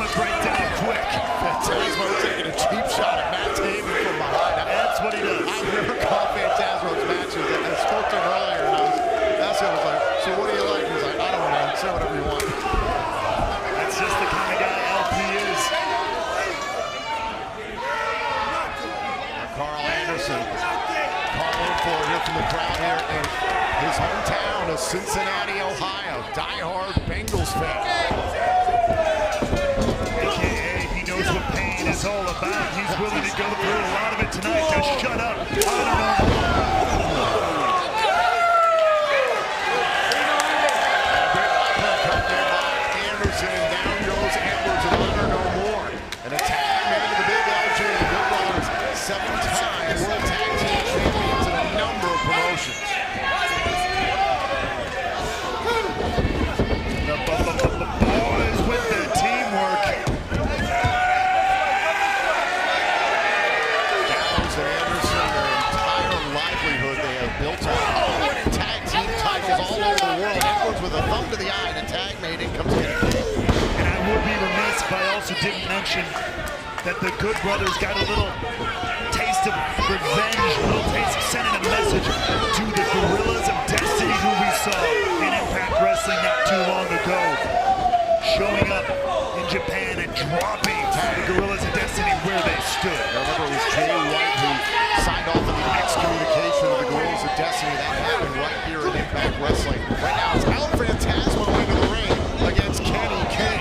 gonna break down quick. Phantasmo taking a cheap shot at Matt Taven from behind. That's what he does. I've never called Phantasmo's matches. I spoke to him earlier, and I was like, so what do you like? He's like, I don't know. Say whatever you want. That's just the kind of guy LP is. Carl Anderson calling for it here from the crowd here in his hometown of Cincinnati, Ohio. Die-hard Bengals fan. AKA, he knows what pain is all about. He's willing to go through a lot of it tonight. Just shut up. I don't know. Anderson, and down goes Edwards and Honor No More. An attack made to the big LG, the Good Brothers, 7-time World Tag Team Champions in a number of promotions. The boys with the teamwork. Gallows and Anderson, their entire livelihood they have built on winning tag team titles all over the world. Edwards with a thumb to the eye and a tag made in comes in. And I would be remiss if I also didn't mention that the Good Brothers got a little taste of revenge, a little taste of sending a message to the Gorillas of Destiny who we saw in Impact Wrestling not too long ago. Showing up in Japan and dropping the Gorillas of Destiny where they stood. Remember, it was Jay White who signed off on the excommunication of the Gorillas of Destiny. That happened right here in Impact Wrestling. Right now, it's El Phantasmo into the ring against Kenny King.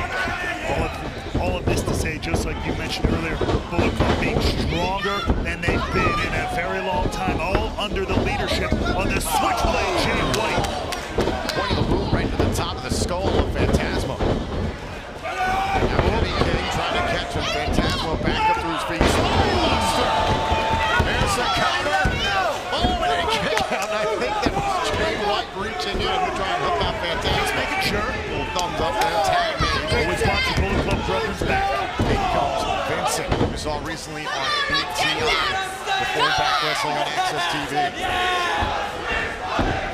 All of this to say, just like you mentioned earlier, Bullet Club being stronger than they've been in a very long time, all under the leadership of the Switchblade Jay White. Pointing the boom right to the top of the skull of Phantasmo. Now Kenny King trying to catch him. Phantasmo back up to his feet. Monster. There's the counter. Oh, and a kick out. And I think that was Jay White reaching in to try and hook out Phantasmo. Making sure. Little thumbs up there. Tag me. Always watch the Bullet Club brothers back. Here comes Vincent, who we saw recently on Big TNA before Impact Wrestling on Access TV.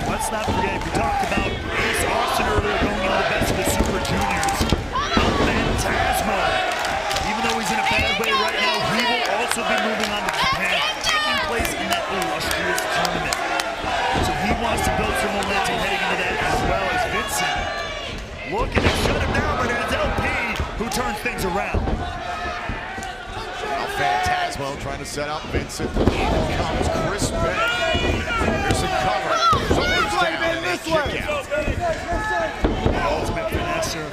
Let's not forget, we talked about Ace Austin earlier going into the best of the Super Juniors. Phantasmo, even though he's in a bad way right now, he will also be moving on to Japan, taking place in that illustrious tournament. So he wants to build some momentum heading into that, as well as Vincent. Looking to shut him down, but it's LP who turns things around. Now Phantasmo trying to set up Vincent. In comes Chris Bennett. Here's a cover. Shoulders down and a kick out. The Ultimate Finesser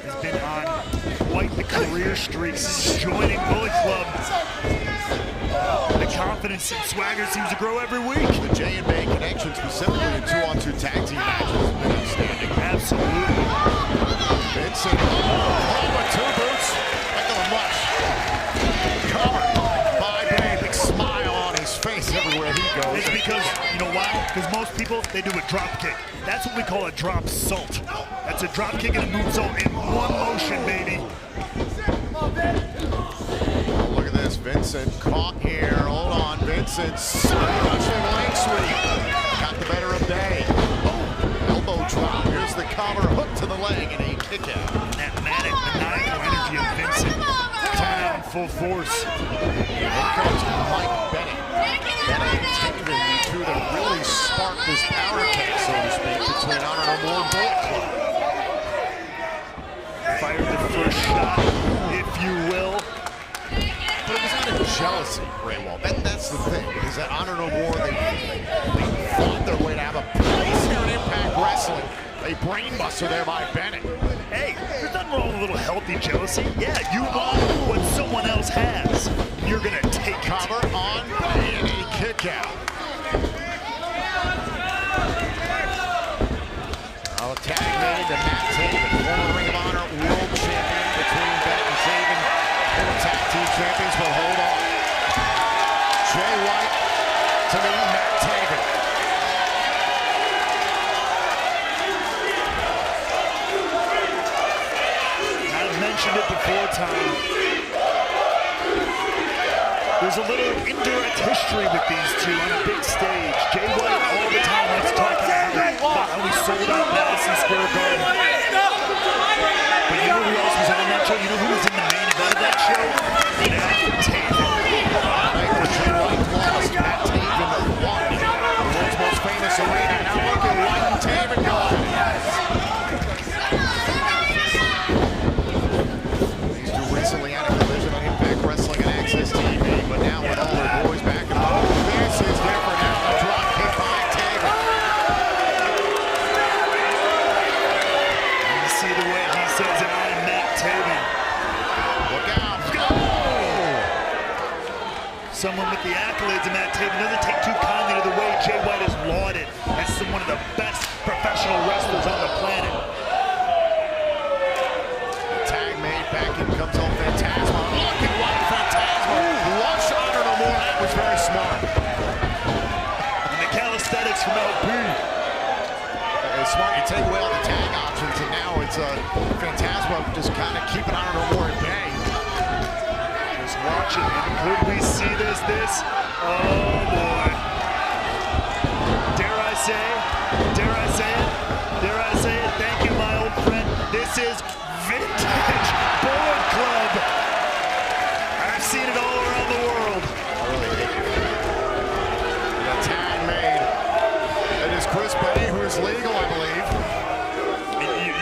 has been on quite the career streak since joining Bullet Club. The confidence and swagger seems to grow every week. The J&Bay connection, specifically in 2-on-2 tag team matches, has been outstanding. Absolutely. Vincent, with two boots, like a mush. Cover by Bennett, big smile on his face everywhere he goes. It's because, you know why? Because most people, they do a drop kick. That's what we call a drop salt. That's a drop kick and a moonsault in one motion, baby. Look at this, Vincent caught here. Hold on, Vincent smashing leg sweep. Got the better of Day. Oh, elbow drop. Here's the cover, hook to the leg, and a kick out. That manic, maniacal energy of Vincent coming out in full force. Here comes Mike Bennett. Bennett and Taven, the two that really sparked this power cake, so to speak, between Honor No More and Bullet Club. Fired the first shot, if you will. But it was out of jealousy, Raywall. That's the thing, is that Honor No More, they fought their way to have a place here in Impact Wrestling. A brainbuster there by Bennett. Hey, there's nothing wrong with a little healthy jealousy. Yeah, you want what someone else has. You're gonna take Cover on Bennett, and a kick out. Oh, tag made to Matt Taven, former Ring of Honor World Champion between Bennett and Taven. They were tag team champions, but hold on. Jay White to me, Matt Taven. I've mentioned it before, Tom. There's a little indirect history with these two on a big stage. Jay White all the time likes to talk about how he sold out Madison Square Garden. But you know who else was on that Joe, you know who was in the main event of that show? Matt Taven. Lost. Matt Taven won the world's most famous arena. Now look at Ryan Taven going. These two recently had a collision on Impact Wrestling and Access TV, but now with all their boys back in the this is different. Now a drop kick by Taven. You see the way he says it on Matt Taven. Look out. Go! Someone with the accolades of Matt Taven doesn't take too kindly to the way Jay White is lauded as one of the best professional wrestlers on the planet. The tag made, back in comes El Phantasmo. Look at White Phantasmo. Lush Honor No More. That was very smart. And the calisthenics from LP. It's smart. You take away all the tag options, and now it's Phantasmo just kind of keeping Honor No More at bay. Just watch it. And could we see this? Oh boy. Dare I say it? Thank you, my old friend. This is vintage Bullet Club. I've seen it all around the world. I really hate it. The tag made. It is Chris Petty, who is legal, I believe.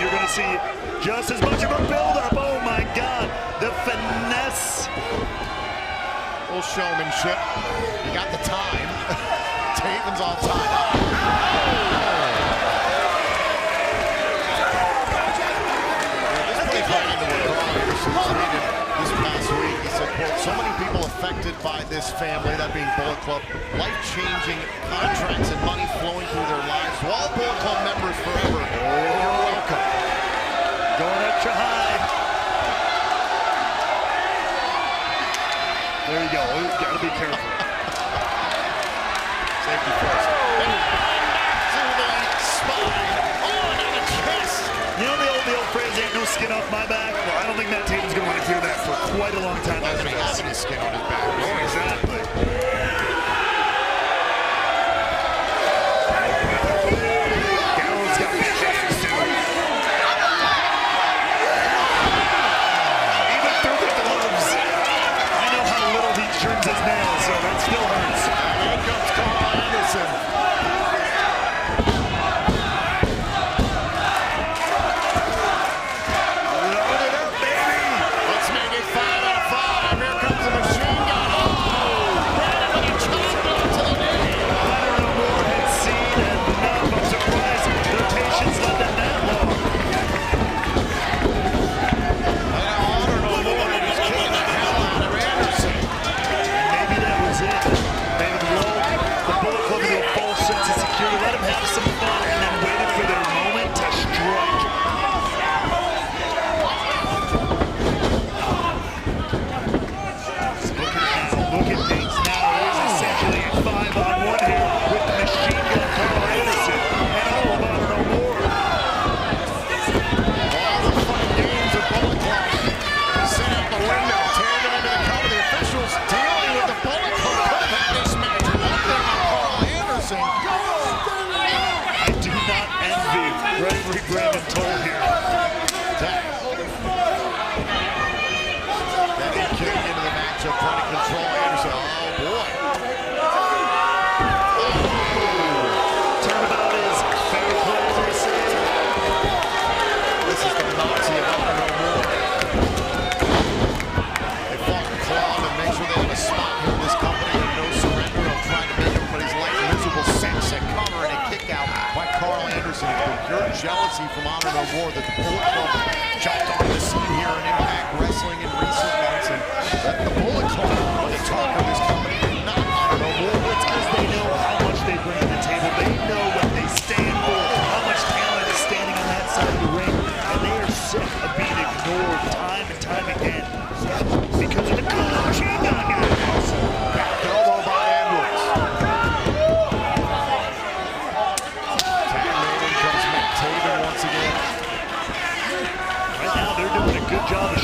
You're going to see just as much of a build-up. Oh my God. The finesse. Little showmanship. You got the time. Taven's all tied up. This past week, he said, quote, so many people affected by this family, that being Bullet Club, life-changing contracts and money flowing through their lives. To all Bullet Club members forever, you're welcome. Going extra high. There you go. You gotta be careful. Safety first. To the spine. Oh, and the chest. You know the old phrase, ain't no skin off my back? Well, I don't think Matt Taven's gonna want to hear that for quite a long time. Not gonna be having his skin on his back. Oh, exactly. Gallows got big hands too. Even through the gloves. I know how little he trims his nails, so that still hurts. Here comes Carl Anderson. Load it up, baby. Let's make it 5 out of 5. Here comes the machine gun. Oh! Right with a chop blow to the knee. Honor No More had seen enough. I'm surprised the patience left it that long. And now Honor No More is kicking the hell out of Anderson. Maybe that was it. They lulled the Bullet Club into a false sense of security, let them have some fun, and then waited for their moment to strike. Look at things now. It is essentially a 5-on-1 here with the machine gun Carl Anderson and all of Honor No More. All the fun games of Bullet Club sent out the window. Taven into the cover. The officials dealing with the Bullet Club could have this match. One thing on Carl Anderson. I do not envy referee Brandon Toll here. Then he kicked into the matchup, trying to control Anderson. Oh boy. Turnabout is fair play, they say. This is the Nazi of Honor No More. They fought and clawed and make sure they have a spot here in this company and no surrender of trying to make everybody's life miserable. Sense a cover and a kick out by Carl Anderson. It's been pure jealousy from Honor No More that the Bullet Club jumped on the scene here in Impact Wrestling in recent months, and that the Bullet Club are the talk of this company and not Honor No More. It's because they know how much they bring to the table. They know what they stand for, how much talent is standing on that side of the ring, and they are sick of being ignored time and time again because of the machine gun guys. Back elbow by Edwards. Tag made in comes Matt Taven once again. Right now, they're doing a good job of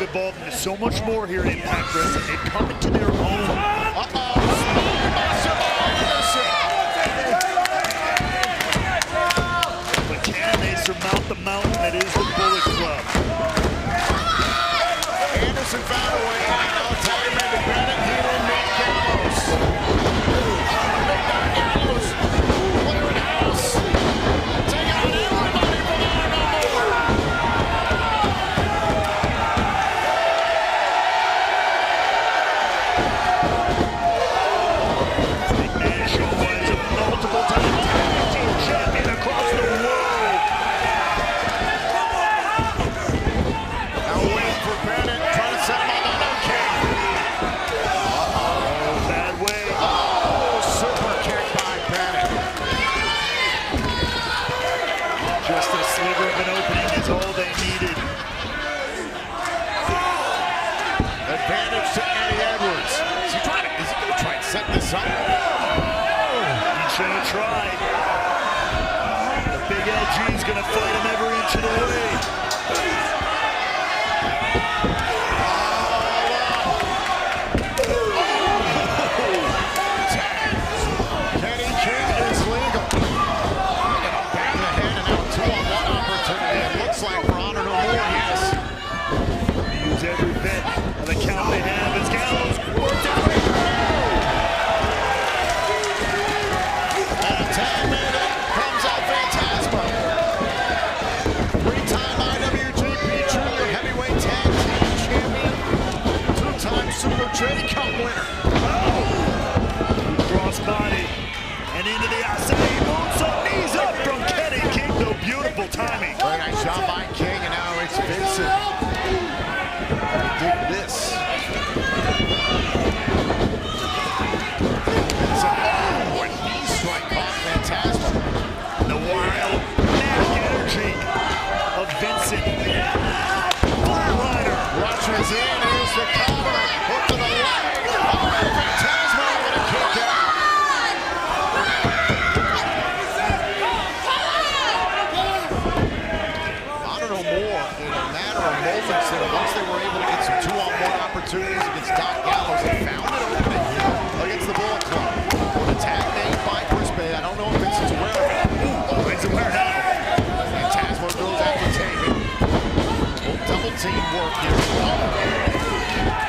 evolved into so much more here in Impact Wrestling. They've come into their own. But can they surmount the mountain that is the Bullet Club? Anderson found a way out. Now time into Bennett. He will make Gallows. Gallows. Clear it house. Take out everybody from there no more. McMahon shown as a multiple-time tag team champion across the world. Now waiting for Bennett. Trying to set him on the no kick. Bad way. Oh, super kick by Bennett. Just a sliver of an opening is all they needed. Advantage to Eddie Edwards. Is he going to try and set this up? He should have tried. The big LG's going to fight him every inch of the way. Kenny King is legal. Back in the head and now a 2-on-1 opportunity. It looks like for Honor No More, yes. Use every bit of the count they have as Gallows works out. And a tag minute comes out Phantasmo. 3-time IWGP Junior Heavyweight Tag Team Champion. 2-time Super J Cup winner. Crossbody and into the Acai moonsault. Knees up from Kenny King, though. Beautiful timing. Very nice job by King, and now it's Vincent. Dig this. Vincent, oh, and knee strike caught Phantasmo. The wild, manic energy of Vincent. Flatliner. Rushes in, here's the cover. Hook to the leg. Oh, Phantasmo with a kick out. Honor No More, in a matter of moments, and once they were able to get some 2-on-1 opportunities against Doc Gallows, they found an opening against the Bullet Club. An attack made by Chris Bay. I don't know if Vincent's aware of it. Oh, he's aware now. Phantasmo goes after Taven. Double team work here.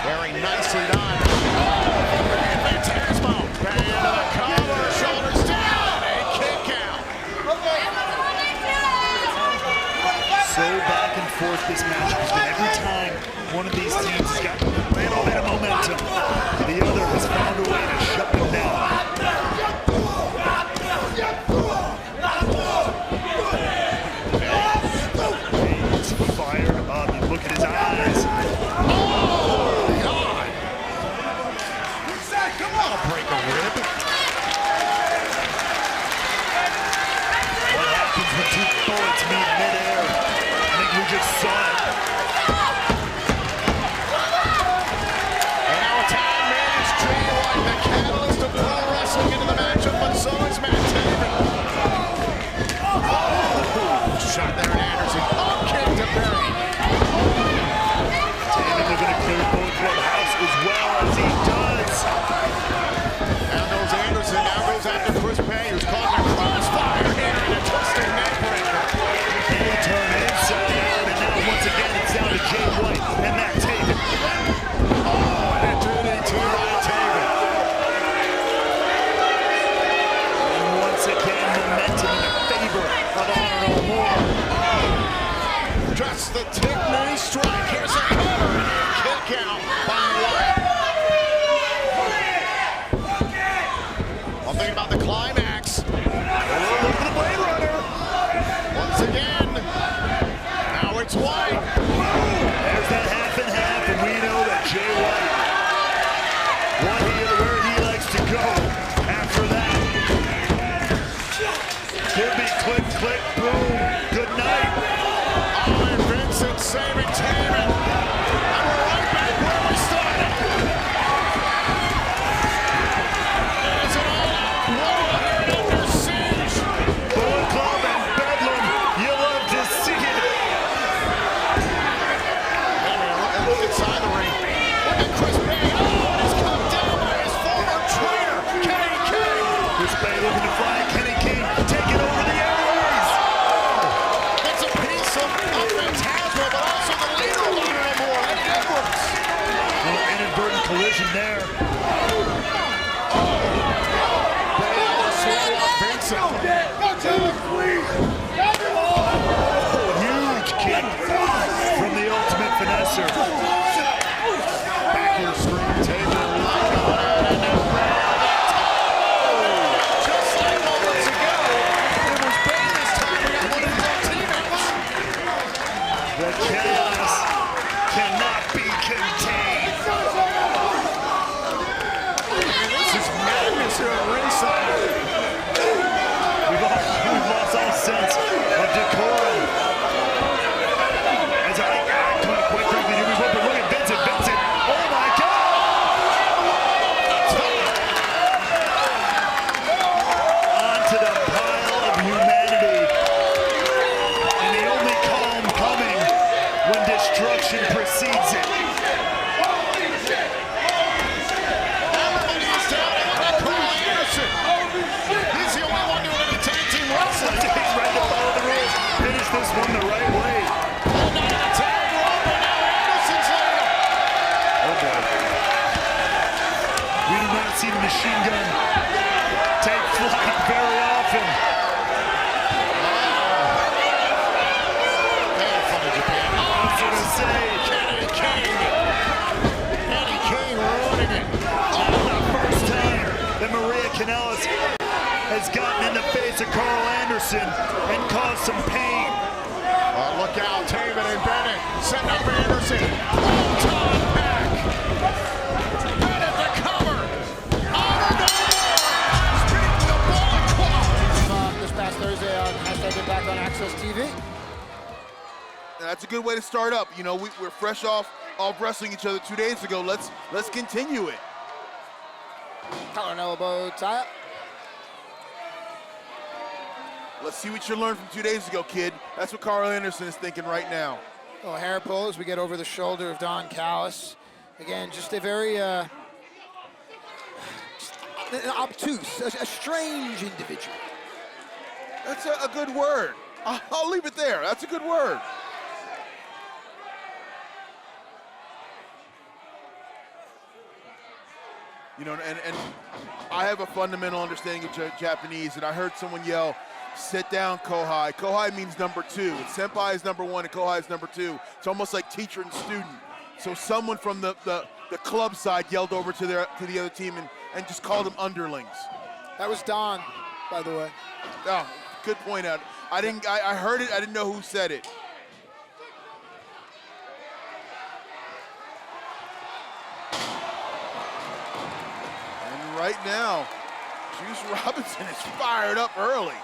Very nicely done. And Phantasmo back into the cover. Shoulders down. A kick out. So back and forth this match has been. Every time one of these teams has got a little bit of momentum, the other has found a way to shut them down. He's fired up. You look at his eyes. Oh, God. That'll break a rib. What happens when two bullets meet midair? I think we just saw it. And now a time managed Jay White, the catalyst of pro wrestling into the matchup, but so is Matt Taven. Shot there at Anderson. Up kick to Barry. Taven looking to clear Bullet Club house as well as he does. Now goes Anderson, now goes after Chris Bay, who's caught in a crossfire here and a twisting neck breaker. They turn inside out, and now once again it's down to Jay White and Matt Taven. Oh, and a DDT by Taven. And once again, momentum in favor of Honor No More. Just the tick knee strike. Here's a cover and a kick out by White. I'm thinking about the climax. Look at the Blade Runner. Once again, now it's White. There's that half and half, and we know that Jay White, where he likes to go after that. Could be click, click, boom, good night. Oh, and Vincent saving Taven. And we're right back where we started. It's an all-out brawl here under siege. Bullet Club and Bedlam, you love to see it. And look at has gotten in the face of Carl Anderson and caused some pain. Look out, Taven and Bennett setting up Anderson. Proton pack. Bennett the cover. Honor no more. Beating the Bullet Club. This past Thursday on #Impact on Access TV. That's a good way to start up. You know, we're fresh off wrestling each other 2 days ago. Let's continue it. Collar and elbow tie up. Let's see what you learned from 2 days ago, kid. That's what Carl Anderson is thinking right now. Little hair pull as we get over the shoulder of Don Callis. Again, just a very an obtuse, a strange individual. That's a good word. I'll leave it there. That's a good word. You know, and I have a fundamental understanding of Japanese, and I heard someone yell, "Sit down, Kohai." Kohai means number 2. And Senpai is number 1, and Kohai is number 2. It's almost like teacher and student. So someone from the club side yelled over to the other team and just called them underlings. That was Don, by the way. Oh, good point out. I heard it. I didn't know who said it. And right now, Juice Robinson is fired up early.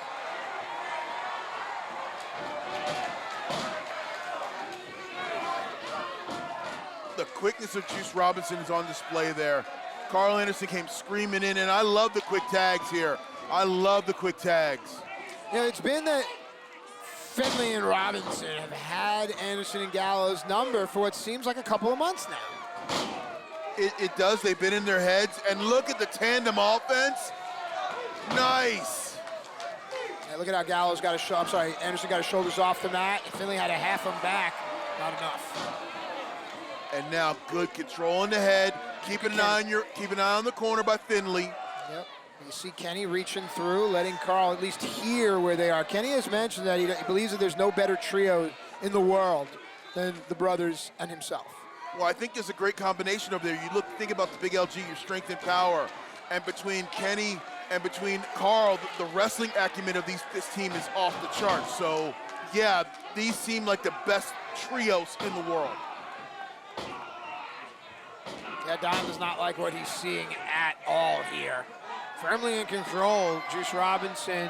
The quickness of Juice Robinson is on display there. Carl Anderson came screaming in, and I love the quick tags here. I love the quick tags. You know, it's been that Finley and Robinson have had Anderson and Gallows' number for what seems like a couple of months now. It does. They've been in their heads. And look at the tandem offense. Nice. Yeah, look at how Gallows got Anderson got his shoulders off the mat. Finley had to half him back. Not enough. And now good control in the head. Keep an eye on the corner by Finley. Yep. You see Kenny reaching through, letting Carl at least hear where they are. Kenny has mentioned that he believes that there's no better trio in the world than the brothers and himself. Well, I think there's a great combination over there. Think about the big LG, your strength and power. And between Kenny and between Carl, the wrestling acumen of this team is off the charts. So, yeah, these seem like the best trios in the world. Yeah, Don does not like what he's seeing at all here. Firmly in control, Juice Robinson,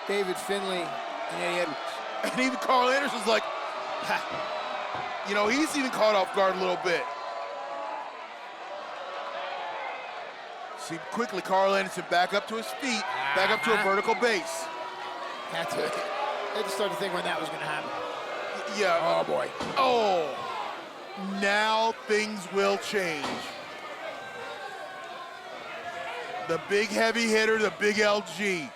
David Finley, and Eddie Edwards. And even Carl Anderson's like, ha. You know, he's even caught off guard a little bit. See quickly, Carl Anderson back up to his feet, back up to a vertical base. I had to start to think when that was going to happen. Yeah. Oh, boy. Oh. Now things will change. The big heavy hitter, the big LG.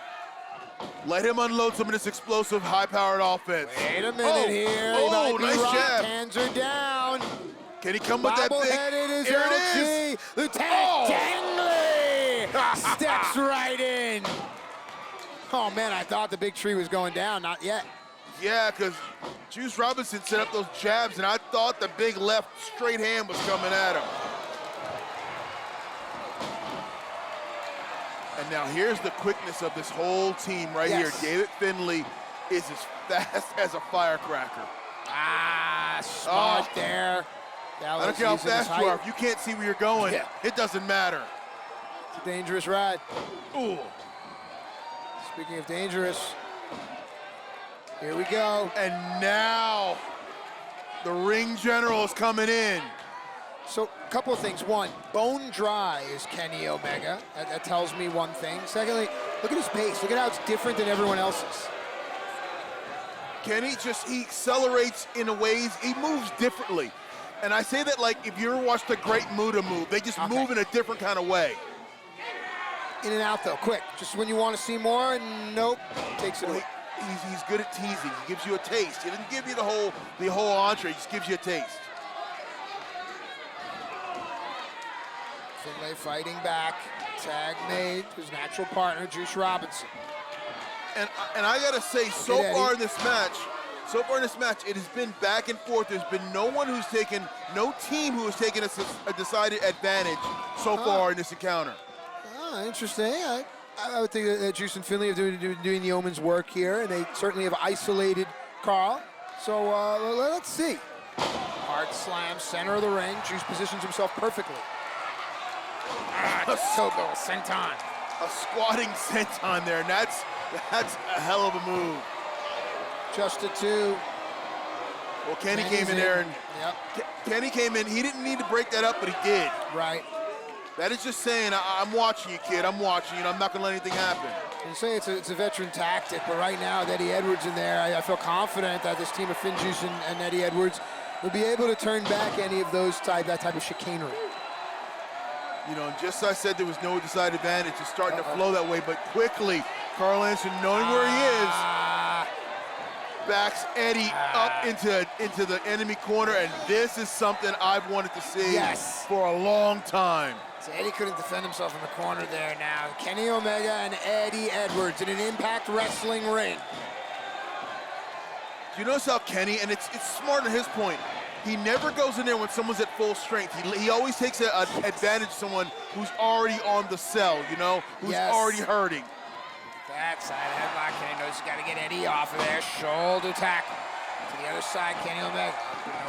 Let him unload some of this explosive, high-powered offense. Wait a minute here. Oh, nice jab. Hands are down. Can he come with that big? Bobbleheaded is Here LG. it is. Lieutenant Dangley steps right in. Oh, man, I thought the big tree was going down. Not yet. Yeah, because Juice Robinson set up those jabs, and I thought the big left straight hand was coming at him. And now here's the quickness of this whole team right here. David Finley is as fast as a firecracker. Spot there. I don't care how fast you are. If you can't see where you're going, it doesn't matter. It's a dangerous ride. Ooh. Speaking of dangerous, here we go. And now the ring general is coming in. So, a couple of things. One, bone dry is Kenny Omega. That tells me one thing. Secondly, look at his pace. Look at how it's different than everyone else's. Kenny he accelerates in a ways, he moves differently. And I say that like if you ever watched a Great Muta move, they just move in a different kind of way. In and out though, quick. Just when you want to see more, and nope, takes it away. He's good at teasing. He gives you a taste. He doesn't give you the whole entree. He just gives you a taste. Finlay fighting back. Tag made. His natural partner, Juice Robinson. And I gotta say, so far in this match, it has been back and forth. There's been no team who has taken a decided advantage so far in this encounter. Interesting. I would think that Juice and Finley are doing the yeoman's work here, and they certainly have isolated Carl. So let's see. Hard slam, center of the ring. Juice positions himself perfectly. Sogo, senton. A squatting senton there, and that's a hell of a move. Just a 2. Well, Kenny came in there, and yep. Kenny came in. He didn't need to break that up, but he did. Right. That is just saying, I'm watching you, kid. I'm watching you, and I'm not going to let anything happen. You say it's a veteran tactic, but right now, with Eddie Edwards in there, I feel confident that this team of Finjuice and Eddie Edwards will be able to turn back any of that type of chicanery. You know, just as I said, there was no decided advantage. It's starting to flow that way, but quickly, Carl Anderson, knowing where he is, backs Eddie up into the enemy corner, and this is something I've wanted to see for a long time. So Eddie couldn't defend himself in the corner there now. Kenny Omega and Eddie Edwards in an Impact Wrestling ring. Do you notice how Kenny, and it's smart on his point, he never goes in there when someone's at full strength. He always takes an advantage of someone who's already on the cell, you know, who's already hurting. Backside headlock. Kenny knows he's got to get Eddie off of there. Shoulder tack to the other side. Kenny Omega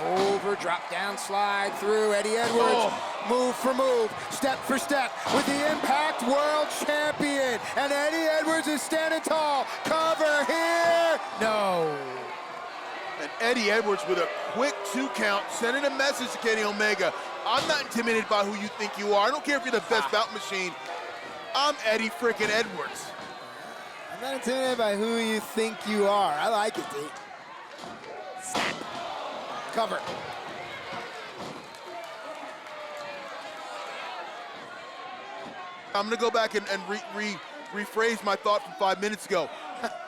over, drop down, slide through. Eddie Edwards, move for move, step for step with the Impact World Champion. And Eddie Edwards is standing tall. Cover here. No. And Eddie Edwards with a quick 2 count, sending a message to Kenny Omega. I'm not intimidated by who you think you are. I don't care if you're the best bout machine. I'm Eddie frickin' Edwards. I'm not intimidated by who you think you are. I like it, D. Snap. Cover. I'm gonna go back and rephrase my thought from 5 minutes ago.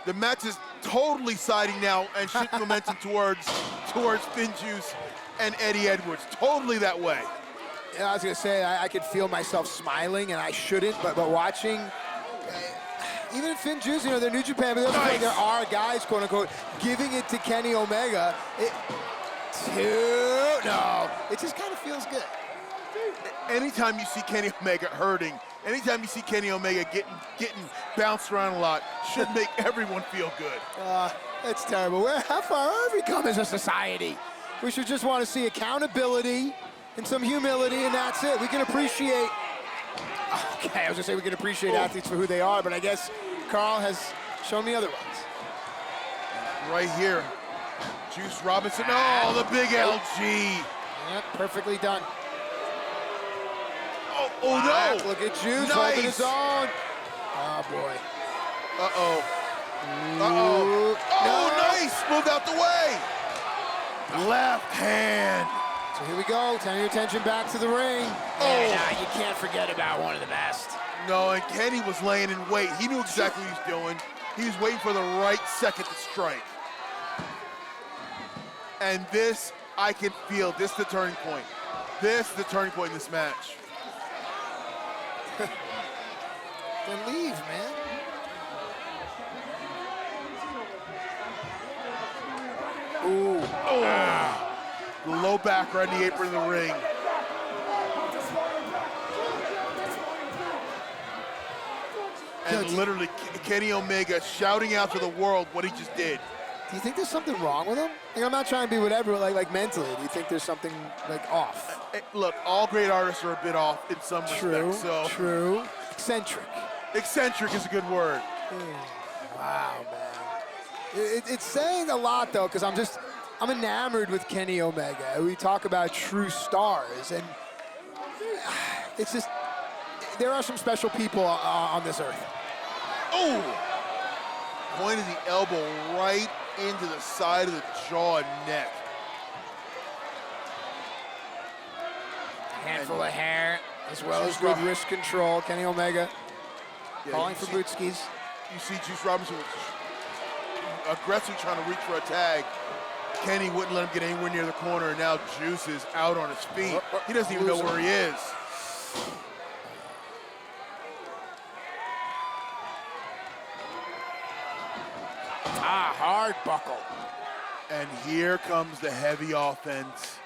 The match is totally siding now and shifting momentum towards Finjuice and Eddie Edwards. Totally that way. Yeah, I was gonna say I could feel myself smiling, and I shouldn't, but watching. Even Finjuice, you know, they're New Japan, but there are guys, quote unquote, giving it to Kenny Omega. No, it just kind of feels good. Anytime you see Kenny Omega hurting, anytime you see Kenny Omega getting bounced around a lot, should make everyone feel good. That's terrible. How far have we come as a society? We should just want to see accountability and some humility, and that's it. We can appreciate. Okay, I was gonna say we can appreciate athletes for who they are, but I guess Carl has shown me otherwise. Right here, Juice Robinson. Oh, the big LG. Yep, perfectly done. Oh no! Look at Juice holding his own. Oh boy. Uh-oh. Uh-oh. Oh, nice! Moved out the way. Left hand. So here we go, turn your attention back to the ring. And you can't forget about one of the best. No, and Kenny was laying in wait. He knew exactly what he was doing. He was waiting for the right second to strike. And this, I can feel, this is the turning point. This is the turning point in this match. Then leave, man. Ooh. Oh. The low back right in the apron of the ring. And literally, Kenny Omega shouting out to the world what he just did. Do you think there's something wrong with him? Like, I'm not trying to be whatever, like mentally. Do you think there's something like off? Look, all great artists are a bit off in some respects. So. True. Eccentric. Eccentric is a good word. Wow, man. It's saying a lot, though, because I'm enamored with Kenny Omega. We talk about true stars, and it's just, there are some special people on this earth. Oh! Pointed the elbow right into the side of the jaw and neck. Handful of hair, as well as good wrist control. Kenny Omega calling for boot skis. You see Juice Robinson was aggressively trying to reach for a tag. Kenny wouldn't let him get anywhere near the corner, and now Juice is out on his feet. He doesn't even know where he is. Hard buckle. And here comes the heavy offense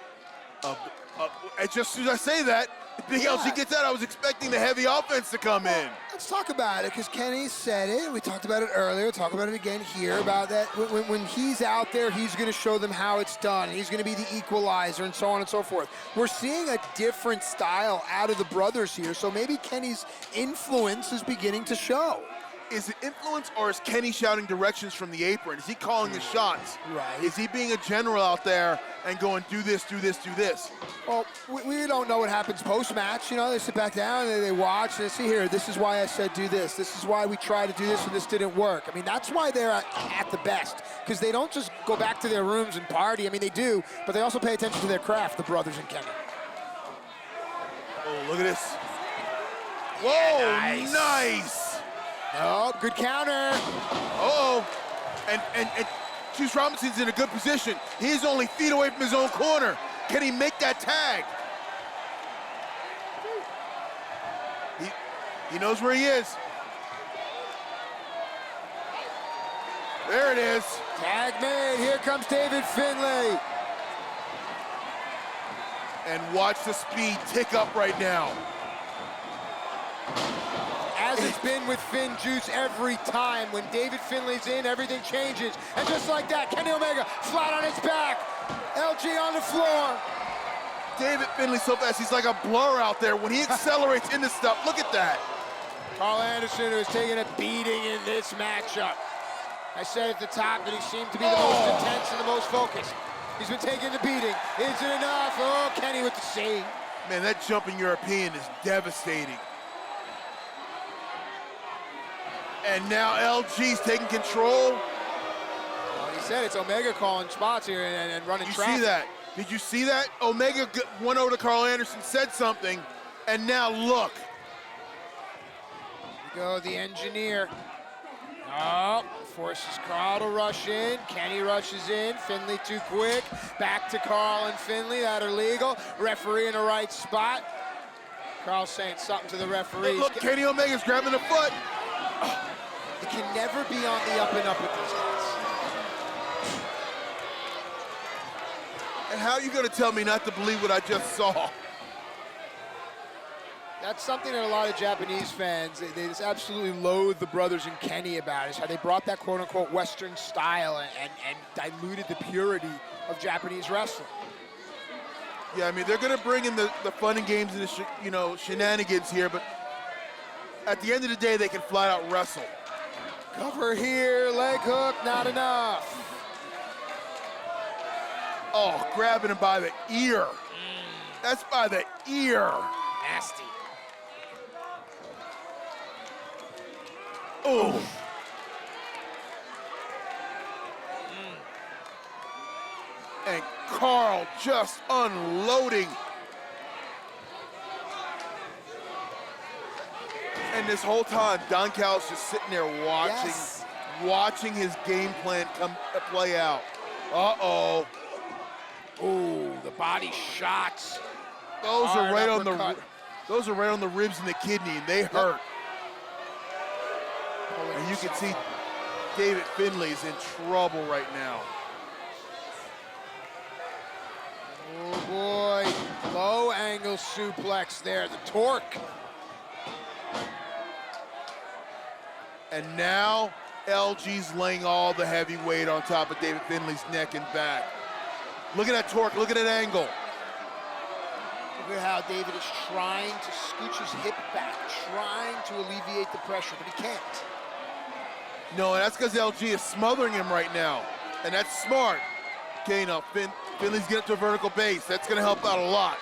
just as I say that, Big LG gets out, I was expecting the heavy offense to come in. Let's talk about it, because Kenny said it. We talked about it earlier. Talk about it again here about that. When he's out there, he's going to show them how it's done. He's going to be the equalizer and so on and so forth. We're seeing a different style out of the brothers here, so maybe Kenny's influence is beginning to show. Is it influence, or is Kenny shouting directions from the apron? Is he calling the shots? Right. Is he being a general out there and going, do this, do this, do this? Well, we don't know what happens post-match. You know, they sit back down, and they watch, and they see here, this is why I said do this. This is why we tried to do this, and this didn't work. I mean, that's why they're at the best, because they don't just go back to their rooms and party. I mean, they do, but they also pay attention to their craft, the brothers and Kenny. Oh, look at this. Whoa, Yeah, nice. Oh, good counter. Uh-oh. And Juice Robinson's in a good position. He's only feet away from his own corner. Can he make that tag? He knows where he is. There it is. Tag made. Here comes David Finlay. And watch the speed tick up right now. As it's been with Finjuice every time. When David Finlay's in, everything changes. And just like that, Kenny Omega flat on his back. LG on the floor. David Finlay so fast, he's like a blur out there. When he accelerates into stuff, look at that. Carl Anderson, who is taking a beating in this matchup. I said at the top that he seemed to be the most intense and the most focused. He's been taking the beating. Is it enough? Oh, Kenny with the save. Man, that jumping European is devastating. And now LG's taking control. Well, he said it's Omega calling spots here and running traffic. You see that? Did you see that? Omega went over to Carl Anderson, said something, and now look. Here we go, the engineer. Oh, forces Carl to rush in. Kenny rushes in. Finlay too quick. Back to Carl and Finlay that are legal. Referee in the right spot. Carl's saying something to the referees. Look, Kenny Omega's grabbing the foot. It can never be on the up and up with these guys. And how are you going to tell me not to believe what I just saw? That's something that a lot of Japanese fans, they just absolutely loathe the brothers and Kenny about, is how they brought that quote-unquote Western style and diluted the purity of Japanese wrestling. Yeah, I mean, they're going to bring in the fun and games and the shenanigans here, but at the end of the day, they can flat out wrestle. Cover here, leg hook, not enough. Oh, grabbing him by the ear. That's by the ear. Nasty. Oh. And Carl just unloading. And this whole time, Don Callis just sitting there watching his game plan play out. Uh-oh. Ooh, the body shots. Those are right on uppercut. the ribs and the kidney, and they hurt. And you can see David Finlay's in trouble right now. Oh boy, low angle suplex there, the torque. And now LG's laying all the heavy weight on top of David Finlay's neck and back. Look at that torque, look at that angle. Look at how David is trying to scooch his hip back, trying to alleviate the pressure, but he can't. No, and that's because LG is smothering him right now. And that's smart. Okay, now Finlay's getting to a vertical base. That's gonna help out a lot.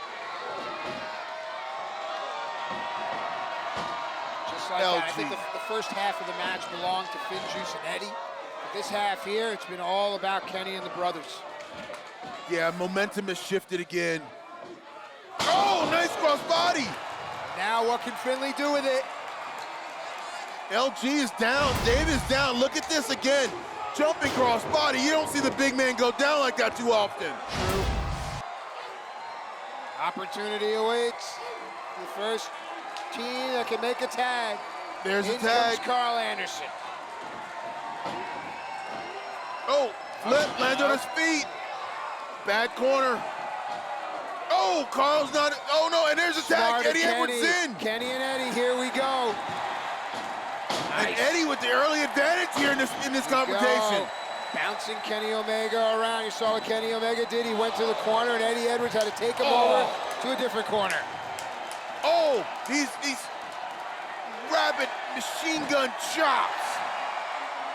Just like that. I think the first half of the match belonged to Finjuice and Eddie. But this half here, it's been all about Kenny and the brothers. Yeah, momentum has shifted again. Oh, nice crossbody. Now what can Finlay do with it? LG is down, David's down. Look at this again. Jumping crossbody. You don't see the big man go down like that too often. True. Opportunity awaits. The first team that can make a tag. There's a In tag. comes Carl Anderson. Oh, flip, lands on his feet. Bad corner. Oh, Carl's not, oh no, and there's a tag. Smart Eddie Kenny. Edwards in. Kenny and Eddie, here we go. And Eddie with the early advantage here in this confrontation. Bouncing Kenny Omega around. You saw what Kenny Omega did. He went to the corner, and Eddie Edwards had to take him over to a different corner. Oh, these rapid machine gun chops.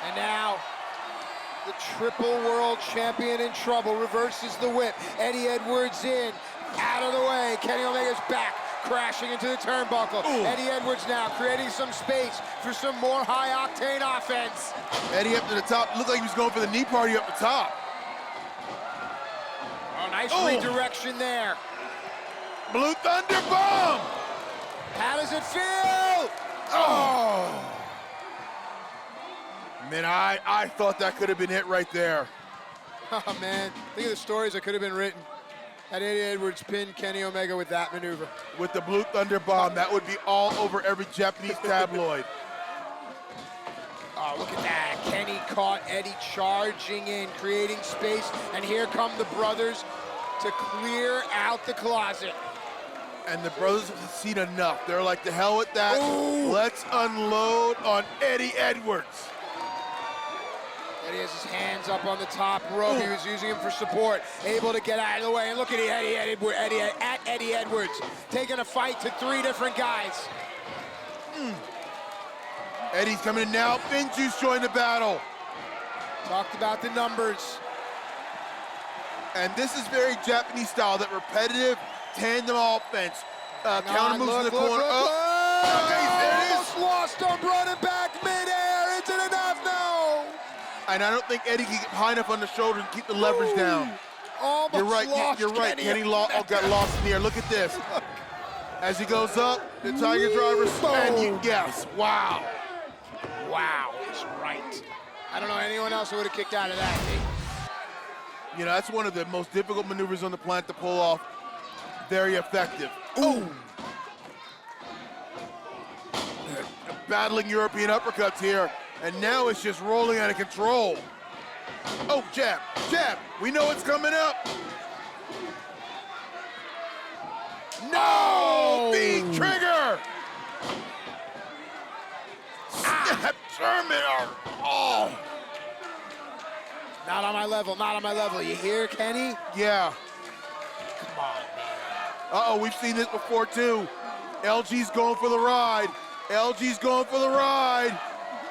And now, the triple world champion in trouble. Reverses the whip. Eddie Edwards in. Out of the way. Kenny Omega's back. Crashing into the turnbuckle. Ooh. Eddie Edwards now creating some space for some more high-octane offense. Eddie up to the top. Looked like he was going for the knee party up the top. Oh, nice redirection there. Blue Thunder Bomb! How does it feel? Oh! Man, I thought that could have been it right there. Oh, man. Think of the stories that could have been written. Had Eddie Edwards pinned Kenny Omega with that maneuver. With the Blue Thunder Bomb, that would be all over every Japanese tabloid. Oh, look at that. Kenny caught Eddie charging in, creating space, and here come the brothers to clear out the closet. And the brothers have seen enough. They're like, the hell with that. Ooh. Let's unload on Eddie Edwards. Eddie has his hands up on the top rope. Ooh. He was using him for support, able to get out of the way. And look at Eddie Edwards, taking a fight to 3 different guys. Eddie's coming in now. Finjuice joined the battle. Talked about the numbers. And this is very Japanese style, that repetitive tandem offense. Counter moves in the corner. There it is. Lost him, brought him back midair. Is it enough? No. And I don't think Eddie can get high enough on the shoulder and keep the leverage down. Almost you're right. Lost you're right. Kenny got lost in the air. Look at this. As he goes up, the Tiger Driver, and you guess. Wow. Wow is right. I don't know anyone else who would have kicked out of that. You know, that's one of the most difficult maneuvers on the planet to pull off. Very effective. Ooh. Battling European uppercuts here, and now it's just rolling out of control. Oh, jab, jab. We know it's coming up. No! Big trigger! Snap German. Oh! Not on my level, not on my level. You hear, Kenny? Yeah. Come on, man. Uh-oh, we've seen this before, too. LG's going for the ride. LG's going for the ride.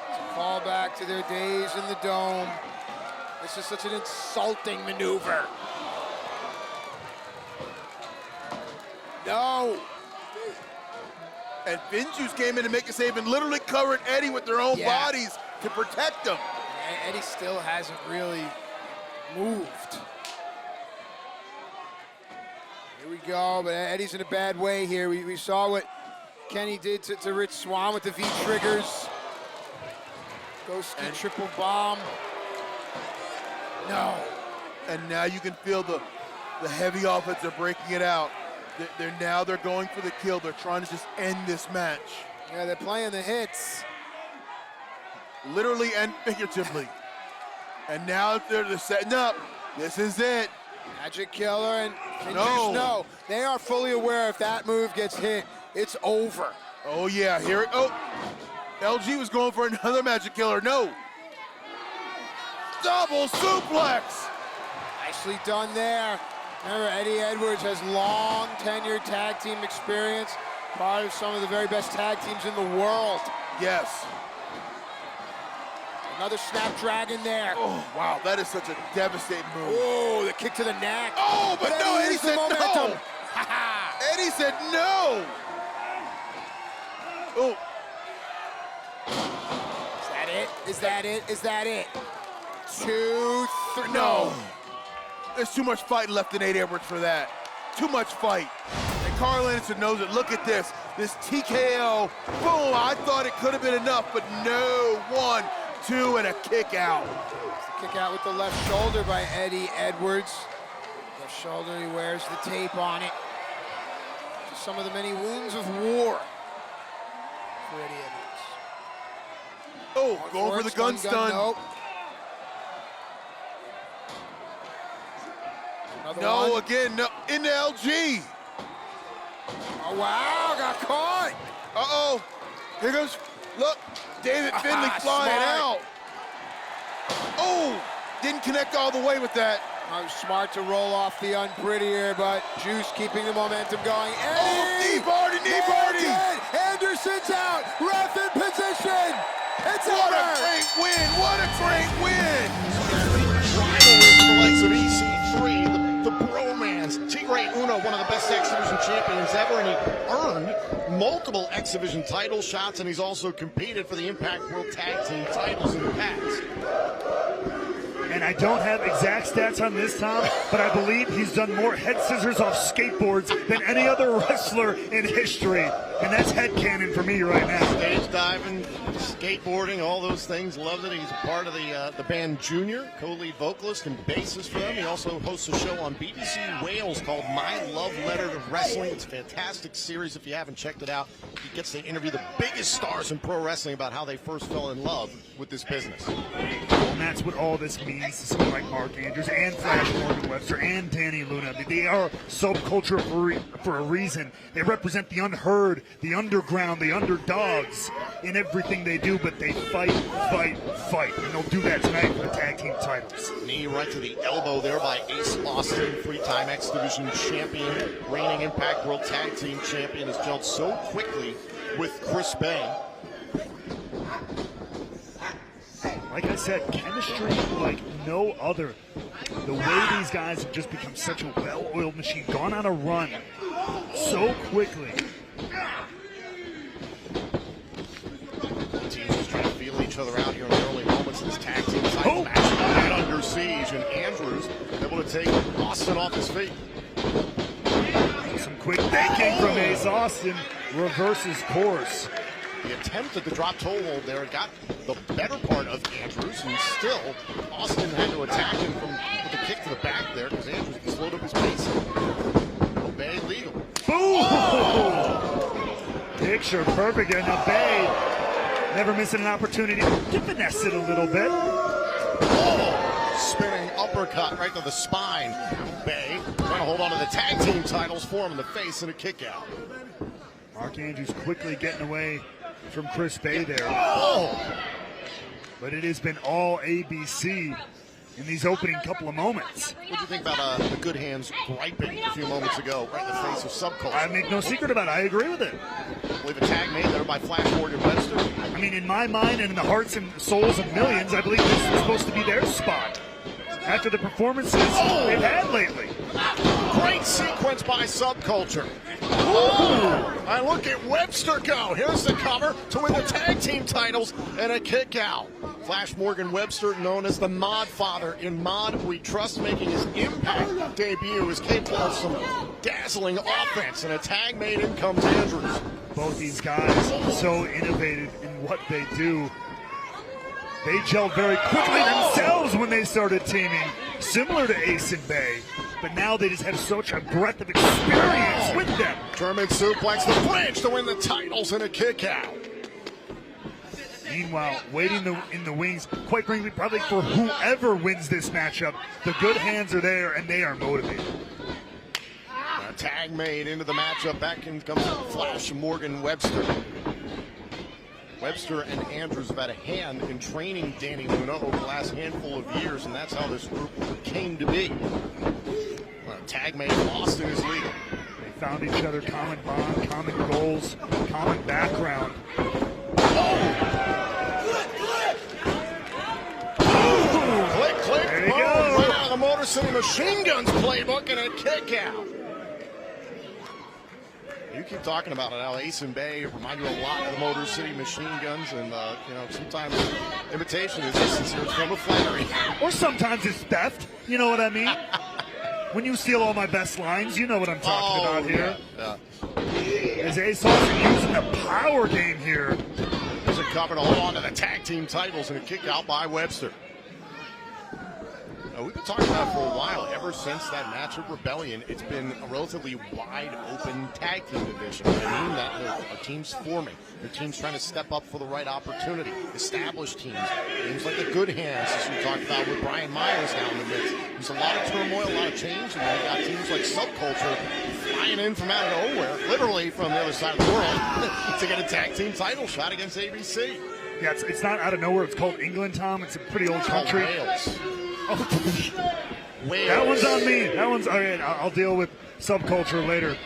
It's a call back to their days in the Dome. This is such an insulting maneuver. No. And Finjuice came in to make a save and literally covered Eddie with their own bodies to protect them. Eddie still hasn't really moved. Here we go, but Eddie's in a bad way here. We saw what Kenny did to Rich Swann with the V-triggers. Ghost and triple bomb. No. And now you can feel the heavy offense. They're breaking it out. They're going for the kill. They're trying to just end this match. Yeah, they're playing the hits. Literally and figuratively. And now they're setting up. This is it. Magic Killer and Finjuice, no. They are fully aware if that move gets hit, it's over. Oh, yeah. Here it. Oh. LG was going for another Magic Killer. No. Double suplex. Nicely done there. Remember, Eddie Edwards has long tenured tag team experience, part of some of the very best tag teams in the world. Yes. Another Snapdragon there. Oh, wow, that is such a devastating move. Oh, the kick to the neck. Oh, but no, Eddie said no. Eddie said no. Oh. Is that it? Is that it? Is that it? 2, 3, no. There's too much fight left in Eddie Edwards for that. Too much fight. And Carl Anderson knows it. Look at this. This TKO. Boom. I thought it could have been enough, but no. 1, 2, and a kick out. It's the kick out with the left shoulder by Eddie Edwards. Left shoulder, he wears the tape on it. Just some of the many wounds of war for Eddie Edwards. Oh, going for the gun stun. Nope. No, again, no, into LG. Oh, wow, got caught. Uh-oh, here goes, look, David Finley flying Smart. out. Oh, didn't connect all the way with that. Smart to roll off the unpretty here, but Juice keeping the momentum going. Oh, knee party. Anderson's out. Ref in position. It's What over. a great win. What a great win. Rivalry for the likes of EC3, the bromance. Tigre Uno, one of the best X Division champions ever, and he earned multiple X Division title shots, and he's also competed for the Impact World Tag Team titles in the past. And I don't have exact stats on this, Tom, but I believe he's done more head scissors off skateboards than any other wrestler in history. And that's headcanon for me right now. Stage diving, skateboarding, all those things. Loves it. He's a part of the band Junior, co-lead vocalist and bassist for them. He also hosts a show on BBC Wales called My Love Letter to Wrestling. It's a fantastic series if you haven't checked it out. He gets to interview the biggest stars in pro wrestling about how they first fell in love with this business. And that's what all this means to someone like Mark Andrews and Flash Morgan Webster and Danny Luna. They are subculture for a reason. They represent the unheard, the underground, the underdogs in everything they do, but they fight. And they'll do that tonight for the tag team titles. Knee right to the elbow there by Ace Austin, three-time X Division champion, reigning Impact World Tag Team champion, has gelled so quickly with Chris Bay. Like I said, chemistry like no other. The way these guys have just become such a well-oiled machine, gone on a run so quickly. Teams just trying to feel each other out here in the early moments of this tag team title match. Right under siege, and Andrews able to take Austin off his feet. Some quick thinking from Ace Austin, reverses course. He attempted the drop toe hold there, got the better part of Andrews, and still Austin had to attack him with a kick to the back there because Andrews slowed up his pace. Obey legal. Boom! Picture perfect there. Now Bay never missing an opportunity to finesse it a little bit. Oh, spinning uppercut right to the spine. Bay trying to hold on to the tag team titles for him in the face and a kick out. Mark Andrews quickly getting away from Chris Bay there. Oh. But it has been all ABC in these opening couple of moments. What do you think about the Good Hands griping a few moments ago right in the face of Subculture? I make no secret about it. I agree with it. I believe a tag made there by Flash Morgan Webster. I mean, in my mind and in the hearts and souls of millions, I believe this is supposed to be their spot after the performances they've had lately. Great sequence by Subculture. Oh, and look at Webster go. Here's the cover to win the tag team titles and a kick out. Flash Morgan Webster, known as the Mod Father in Mod We Trust, making his Impact debut, is capable of some dazzling offense, and a tag made in comes Andrews. Both these guys so innovative in what they do. They gelled very quickly themselves when they started teaming, similar to Ace and Bay. But now they just have such a breadth of experience with them. German suplex the bridge to win the titles and a kick out. Meanwhile, waiting in the wings, quite frankly, probably for whoever wins this matchup, the Good Hands are there and they are motivated. A tag made into the matchup. Back in comes Flash Morgan Webster. Webster and Andrews have had a hand in training Danny Luna over the last handful of years, and that's how this group came to be. Tag made Austin is legal. They found each other, common bond, common goals, common background. Click, there you boom, go. right out of the Motor City Machine Guns playbook and a kick out. You keep talking about it, how Ace and Bay remind you a lot of the Motor City Machine Guns, and sometimes imitation is sincere from a flattery. Or sometimes it's theft, you know what I mean? When you steal all my best lines, you know what I'm talking about here. Yeah. As Ace Austin using the power game here. There's a cover to hold on to the tag team titles and a kick out by Webster. We've been talking about it for a while. Ever since that match at Rebellion, it's been a relatively wide open tag team division. I mean that our teams forming. Their teams trying to step up for the right opportunity. Established teams. Teams like the Good Hands, as we talked about with Brian Myers down in the midst. There's a lot of turmoil, a lot of change, and then you got teams like Subculture flying in from out of nowhere, literally from the other side of the world, to get a tag team title shot against ABC. Yeah, it's not out of nowhere. It's called England, Tom. It's a pretty old country. Wales. Oh, Wales. that one's on me. That one's all right. I'll deal with subculture later.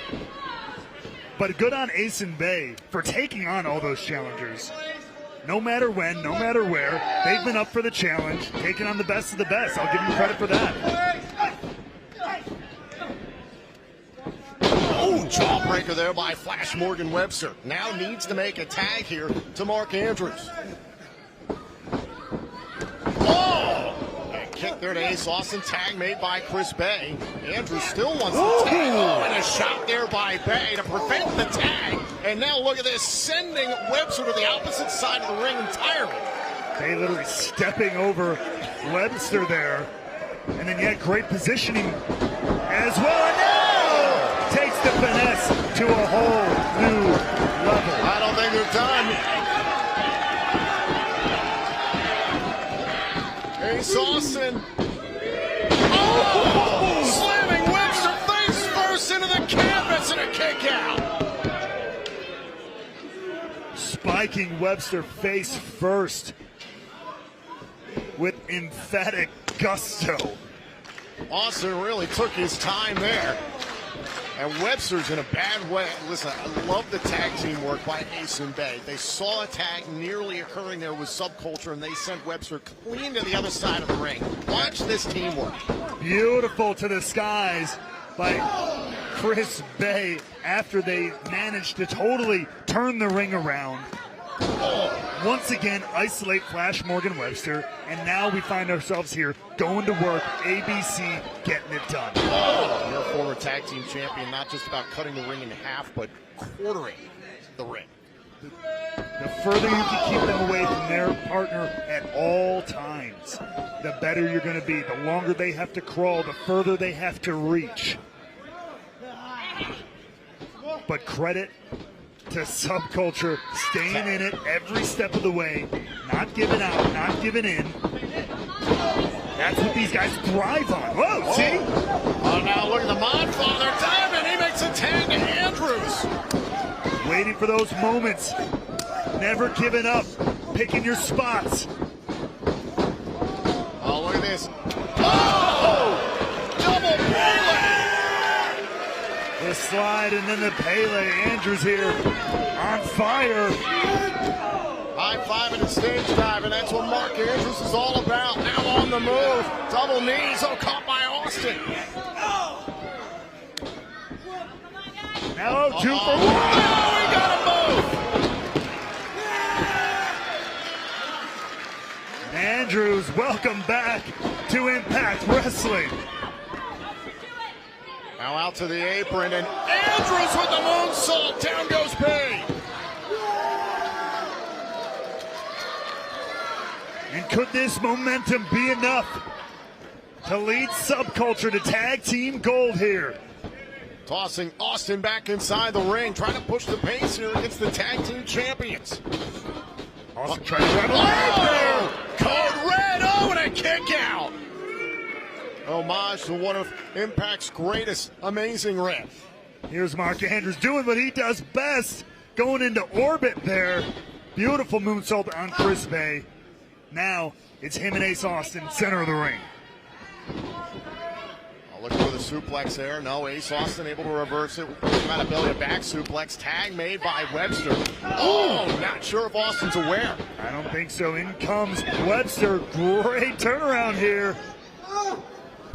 But good on Ace and Bay for taking on all those challengers. No matter when, no matter where, they've been up for the challenge, taking on the best of the best. I'll give them credit for that. Oh, jawbreaker there by Flash Morgan Webster. Now needs to make a tag here to Mark Andrews. Oh! And kick there to Ace Austin. Tag made by Chris Bay. Andrews still wants to tag. Oh, and a shot there by Bay to prevent the tag. And now look at this, sending Webster to the opposite side of the ring entirely. Bay literally stepping over Webster there. And then yet great positioning as well. And now takes the finesse to a whole new level. I don't think they're done. Ace Austin. Oh! Slamming Webster face first into the canvas and a kick out. Spiking Webster face first with emphatic gusto. Austin really took his time there. And Webster's in a bad way. Listen, I love the tag team work by Ace and Bay. They saw a tag nearly occurring there with Subculture, and they sent Webster clean to the other side of the ring. Watch this teamwork. Beautiful to the skies by Chris Bay after they managed to totally turn the ring around. Once again, isolate Flash Morgan Webster, and now we find ourselves here going to work. ABC getting it done. You're a former tag team champion, not just about cutting the ring in half, but quartering the ring. The further you can keep them away from their partner at all times, the better you're going to be. The longer they have to crawl, the further they have to reach. But credit to Subculture, staying in it every step of the way, not giving out, not giving in. That's what these guys thrive on. Whoa, see? Oh, now look at the Modfather dive, and he makes a tag to Andrews. Waiting for those moments, never giving up, picking your spots. Oh, look at this. Oh! Double Pele! The slide and then the Pele. Andrews here on fire. High five and a stage dive, and that's what Mark Andrews is all about. Now on the move. Double knees. Oh, caught by Austin. Now 2 for 1. Oh, he got a move. Andrews, welcome back to Impact Wrestling. Now out to the apron, and Andrews with the moonsault. Down goes Payne. And could this momentum be enough to lead Subculture to tag team gold here? Tossing Austin back inside the ring, trying to push the pace here against the tag team champions. Austin trying to grab a leg there. Code red, oh, and a kick out. Homage to one of Impact's greatest amazing ref. Here's Mark Andrews doing what he does best, going into orbit there. Beautiful moonsault on Chris Bay. Now it's him and Ace Austin, center of the ring. Looking for the suplex there. No, Ace Austin able to reverse it. Out of belly, a back suplex. Tag made by Webster. Oh, not sure if Austin's aware. I don't think so. In comes Webster. Great turnaround here.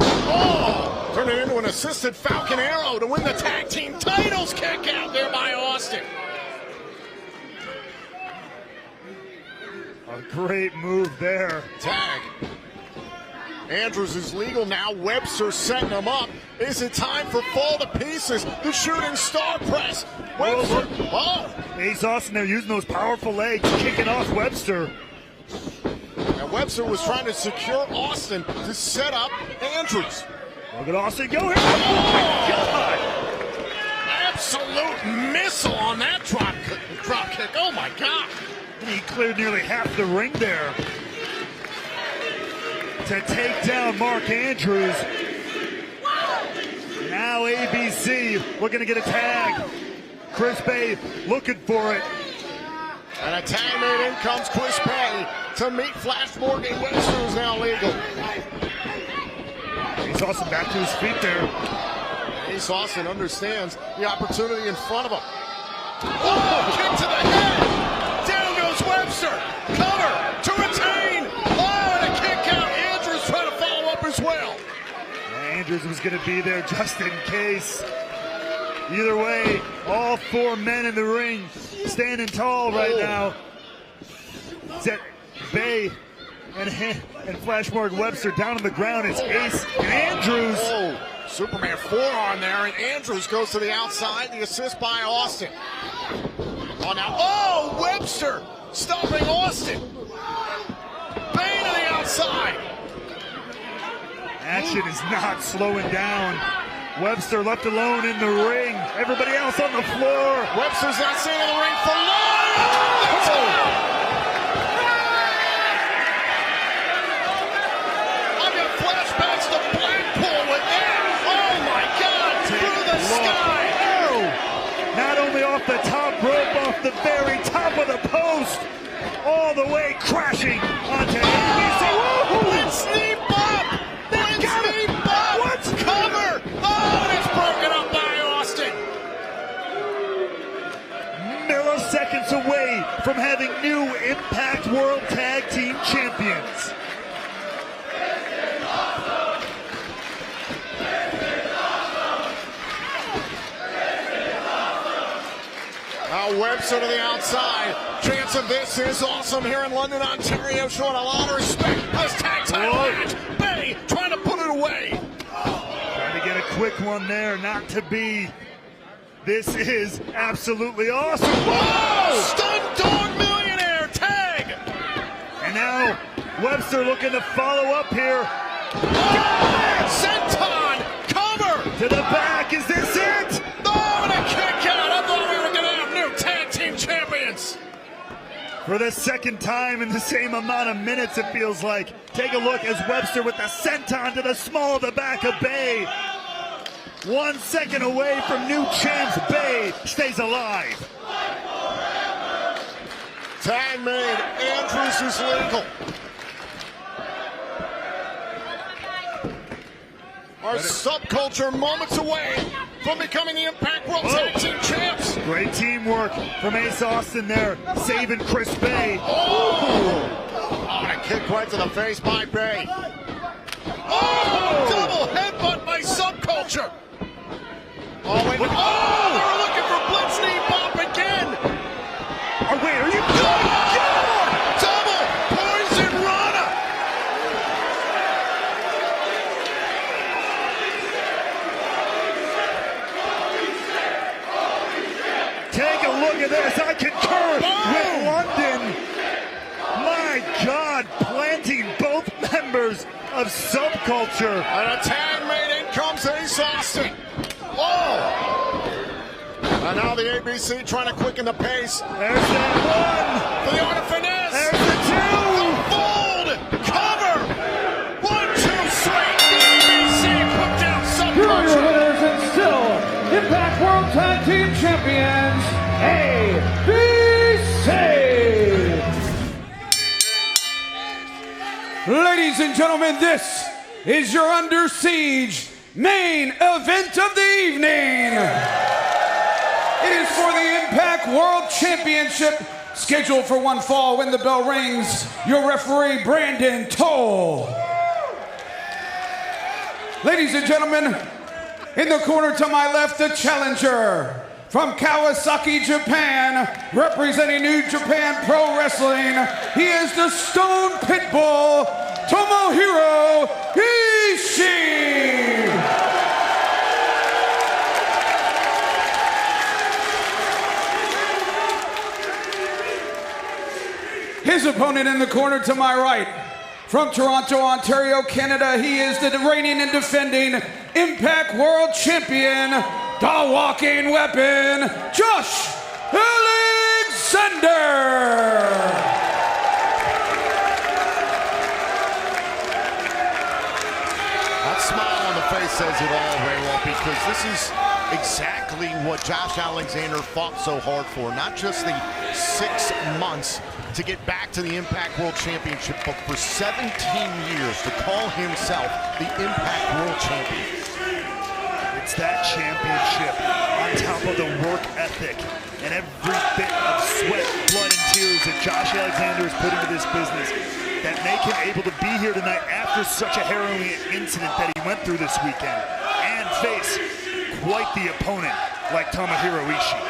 Oh, turn it into an assisted Falcon Arrow to win the tag team titles. Kick out there by Austin. A great move there. Tag. Andrews is legal now. Webster setting him up. Is it time for fall to pieces? The shooting star press. Webster. Oh. Ace Austin there using those powerful legs, kicking off Webster. And Webster was trying to secure Austin to set up Andrews. Look at Austin go here. Oh my God. Absolute missile on that drop kick. Oh my God. He cleared nearly half the ring there to take down Mark Andrews. Now ABC looking to get a tag. Chris Bay looking for it. And a tag made. In comes Chris Bay to meet Flash Morgan Webster, who's now legal. Ace Austin back to his feet there. Ace Austin understands the opportunity in front of him. Oh, kick to the head. Down goes Webster. Cover to retain. Oh, and a kick out. Andrews trying to follow up as well. Andrews was going to be there just in case. Either way, all 4 men in the ring standing tall right now. Set Bay and Flash Morgan Webster down on the ground. It's Ace and Andrews. Oh, Superman forearm there, and Andrews goes to the outside. The assist by Austin. Oh, now, oh, Webster stopping Austin. Bay to the outside. Action is not slowing down. Webster left alone in the ring. Everybody else on the floor. Webster's not staying in the ring for long. I've got flashbacks to Blackpool with that. Oh my God! Through the sky. Oh! Not only off the top rope, off the very top of the post, all the way crashing onto ABC. Blitz knee bop. Blitz knee bop. What's cover? Oh, and it's broken up by Austin. Milliseconds away from having new Impact World Tag Team Champions. Now Webster to the outside. Chance of this is awesome here in London, Ontario, showing a lot of respect. This tag title match. Bay trying to put it away. Trying to get a quick one there, not to be. This is absolutely awesome. Whoa! Stun Dog Millionaire tag. And now Webster looking to follow up here. Senton cover To the back, is this it? Oh, and a kick out. I thought we were going to have new tag team champions. For the second time in the same amount of minutes, it feels like. Take a look as Webster with the senton to the small of the back of Bay. 1 second away from new champs. Bay stays alive. Tag made. Andrews is legal. Our subculture moments away from becoming the Impact World Tag Team Champs. Great teamwork from Ace Austin there, saving Chris Bay. Oh, and a kick right to the face by Bay. Oh, double headbutt by Subculture. Oh, wait. Oh, they were looking for Blitz knee bop again. Oh, wait, are you Double poison Rana. Take a look at this. I concur with London. My God, planting both members of Subculture. And a tag made. In comes Ace Austin. Oh! And now the ABC trying to quicken the pace. There's that one. For the art of finesse. There's the two. The fold. Cover. 1, 2, straight. The ABC put down Here are your Subculture. winners and still Impact World Tag Team Champions, ABC. Ladies and gentlemen, this is your Under Siege main event of the evening. It is for the Impact World Championship, scheduled for one fall when the bell rings. Your referee, Brandon Toll. Ladies and gentlemen, in the corner to my left, the challenger from Kawasaki, Japan, representing New Japan Pro Wrestling. He is the Stone Pitbull, Tomohiro Ishii. His opponent in the corner to my right, from Toronto, Ontario, Canada, he is the reigning and defending Impact World Champion, the Walking Weapon, Josh Alexander. That smile on the face says it all, Raywolf, because this is exactly what Josh Alexander fought so hard for. Not just the 6 months to get back to the Impact World Championship, but for 17 years to call himself the Impact World Champion. It's that championship on top of the work ethic and every bit of sweat, blood, and tears that Josh Alexander has put into this business that make him able to be here tonight after such a harrowing incident that he went through this weekend and face quite the opponent like Tomohiro Ishii.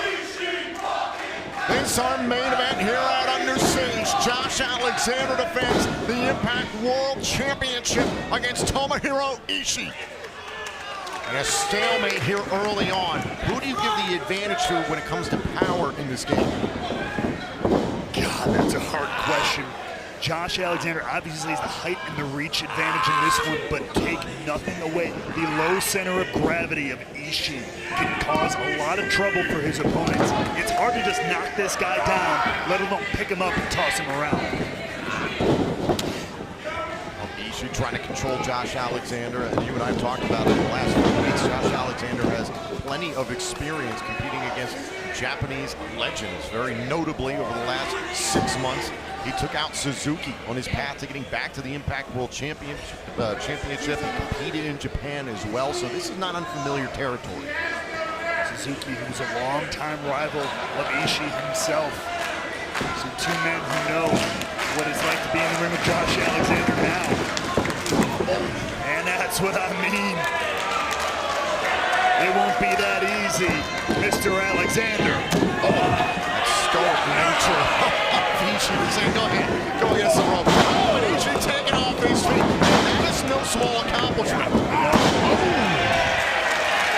This is our main event here at Under Siege. Josh Alexander defends the Impact World Championship against Tomohiro Ishii. And a stalemate here early on. Who do you give the advantage to when it comes to power in this game? God, that's a hard question. Josh Alexander obviously has the height and the reach advantage in this one, but take nothing away. The low center of gravity of Ishii can cause a lot of trouble for his opponents. It's hard to just knock this guy down, let alone pick him up and toss him around. Ishii trying to control Josh Alexander, and you and I have talked about it in the last few weeks. Josh Alexander has plenty of experience competing against Japanese legends. Very notably, over the last 6 months, he took out Suzuki on his path to getting back to the Impact World Championship. He competed in Japan as well, so this is not unfamiliar territory. Suzuki, who's a longtime rival of Ishii himself. So two men who know what it's like to be in the ring with Josh Alexander now. And that's what I mean. It won't be that easy, Mr. Alexander. That stoic nature of Ishii saying, go ahead, go against the rope. Oh, and Ishii taking off his feet. That is no small accomplishment.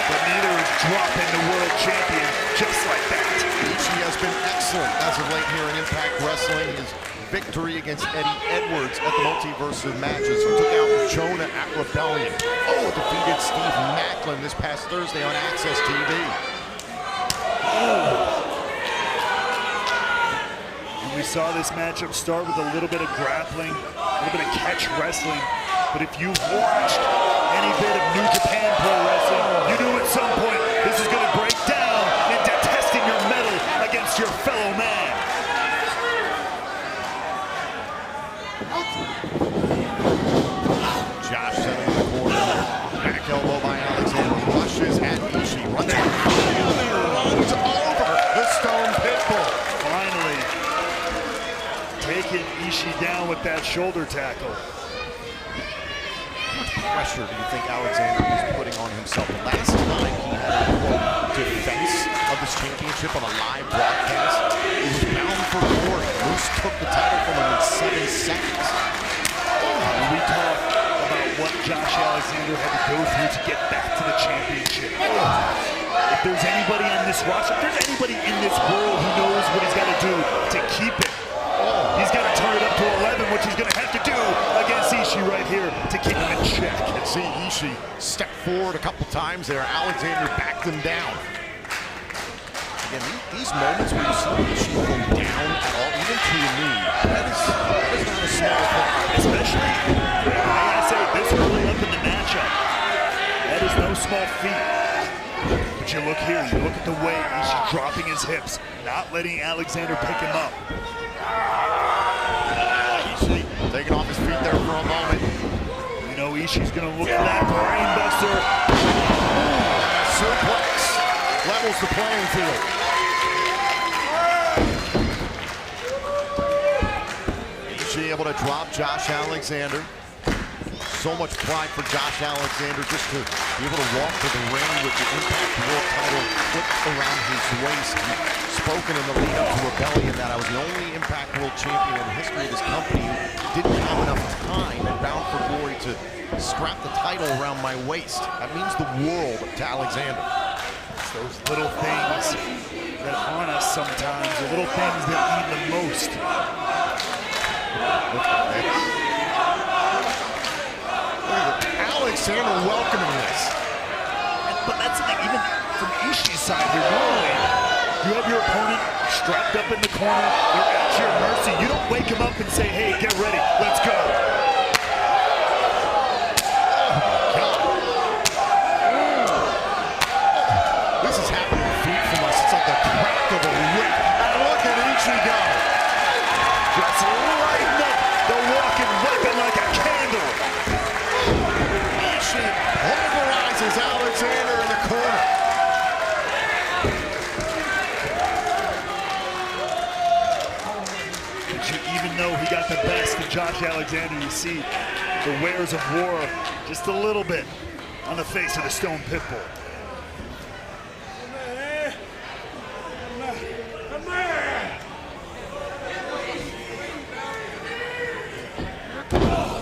But neither is dropping the world champion just like that. Ishii has been excellent as of late here in Impact Wrestling. His victory against Eddie Edwards at the Multiverse of Matches. He took out Jonah at Rebellion. Oh, defeated Steve Maclin this past Thursday on Access TV. And we saw this matchup start with a little bit of grappling, a little bit of catch wrestling. But if you've watched any bit of New Japan Pro Wrestling, you knew at some point this is going to break down into testing your mettle against your fellow man. Josh setting in the corner. Back elbow by Alexander. Rushes at Ishii. Runs over the Stone Pitbull. Finally taking Ishii down with that shoulder tackle. How much pressure do you think Alexander is putting on himself? The last time he had a defense of this championship on a live broadcast, it was bound for glory. Moose took the title from him in 7 seconds. We talk about what Josh Alexander had to go through to get back to the championship. If there's anybody on this roster, if there's anybody in this world who knows what he's got to do to keep it, he's got to turn it up to 11, which he's going to have to do against Ishii right here to keep him in check. And see Ishii step forward a couple times there. Alexander backed him down. Again, these moments where you see Ishii go down at all, even to a knee, that is not a small thing. Especially, like I say, this early up in the matchup. That is no small feat. But you look here, you look at the way Ishii dropping his hips, not letting Alexander pick him up. Ishii taking off his feet there for a moment. You know Ishii's gonna look for that brain buster. Suplex levels the playing field. Ishii able to drop Josh Alexander. So much pride for Josh Alexander just to be able to walk to the ring with the Impact World title flipped around his waist. He's spoken in the lead up to Rebellion that I was the only Impact World Champion in the history of this company who didn't have enough time and Bound for Glory to strap the title around my waist. That means the world to Alexander. It's those little things that haunt us sometimes, the little things that mean the most. Alexander welcoming this. But that's the thing, even from Ishii's side here, normally you have your opponent strapped up in the corner, they're at your mercy. You don't wake him up and say, hey, get ready, let's go. Josh Alexander, you see the wares of war just a little bit on the face of the Stone Pitbull.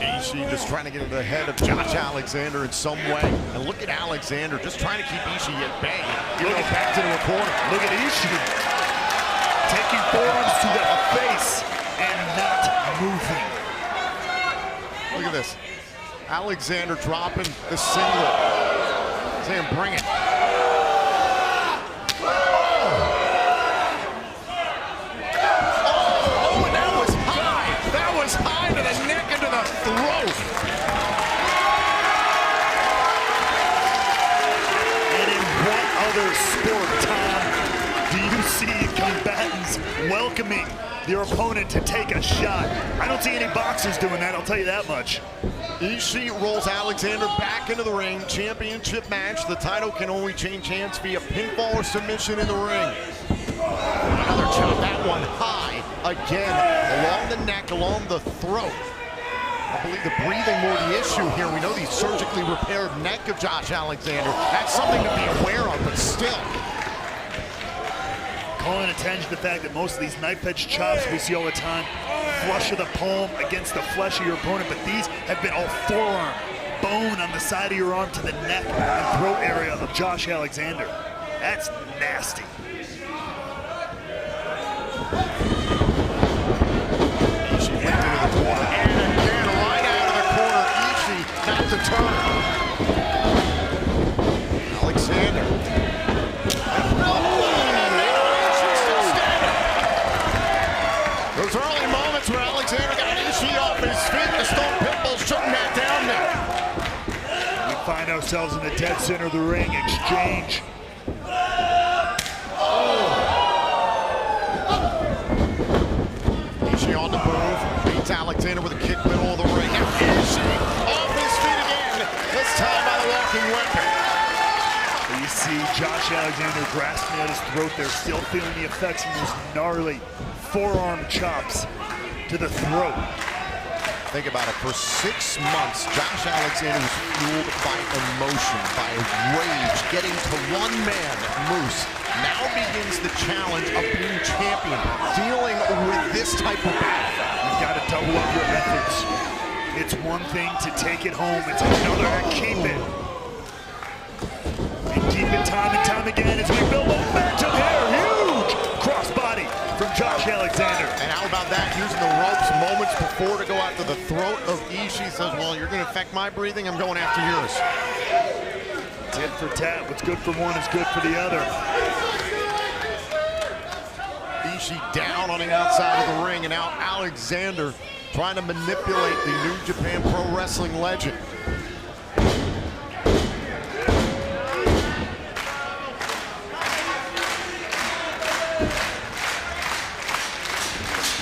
Ishii just trying to get into the head of Josh Alexander in some way. And look at Alexander just trying to keep Ishii at bay. Look at back to the corner. Look at Ishii taking forearms to the face and not moving. Look at this. Alexander dropping the singlet. Saying, bring it. Oh, and that was high. That was high to the neck and to the throat. And in what other sport, Tom, do you see combatants welcoming their opponent to take a shot? I don't see any boxers doing that, I'll tell you that much. Ishii rolls Alexander back into the ring. Championship match. The title can only change hands via pinfall or submission in the ring. Another chop, that one high. Again, along the neck, along the throat. I believe the breathing more the issue here. We know the surgically repaired neck of Josh Alexander. That's something to be aware of, but still. Calling attention to the fact that most of these knife-edge chops we see all the time flush of the palm against the flesh of your opponent, but these have been all forearm, bone on the side of your arm to the neck and throat area of Josh Alexander. That's nasty. Ishii went into the corner, and again, right out of the corner, Ishii not to turn. Alexander. Those early moments where Alexander got Ishii off his feet, the Stone Pitbull shutting that down now. We find ourselves in the dead center of the ring. Exchange. Ishii on the move, beats Alexander with a kick middle of the ring. Now Ishii off his feet again, this time by the walking weapon. You see Josh Alexander grasping at his throat there, still feeling the effects of those gnarly forearm chops to the throat. Think about it, for 6 months, Josh Alexander was fueled by emotion, by rage, getting to one man, Moose. Now begins the challenge of being champion, dealing with this type of battle. You've got to double up your efforts. It's one thing to take it home, it's another to keep it. And keep it time and time again as we build momentum here. Huge crossbody from Josh Alexander. And how about that, using the ropes moments before to go after the throat of Ishii. Says, well, you're going to affect my breathing, I'm going after yours. Tit for tat, what's good for one is good for the other. Ishii down on the outside of the ring, and now Alexander trying to manipulate the New Japan Pro Wrestling legend.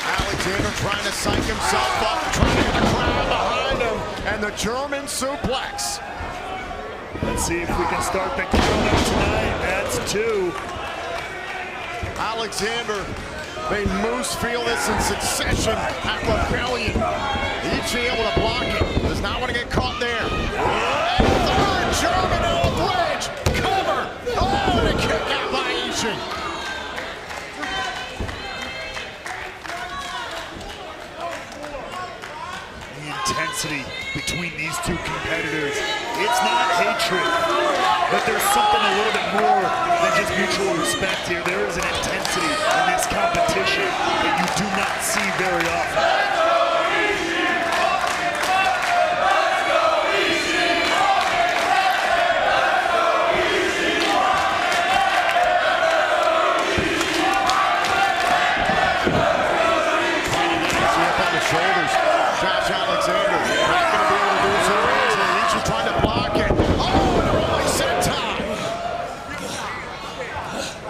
Alexander trying to psych himself up, trying to get the crowd behind him, and the German suplex. Let's see if we can start the countdown tonight. That's 2. Alexander made Moose feel this in succession at Rebellion. Ishii able to block it. Does not want to get caught there. And third German old bridge. Cover. Oh, and a kick out by Ishii. Intensity between these two competitors. It's not hatred, but there's something a little bit more than just mutual respect here. There is an intensity in this competition that you do not see very often. Shoulders. Josh Alexander not going to be able to do so easily. Ishii trying to block it. Oh, and a rolling senton.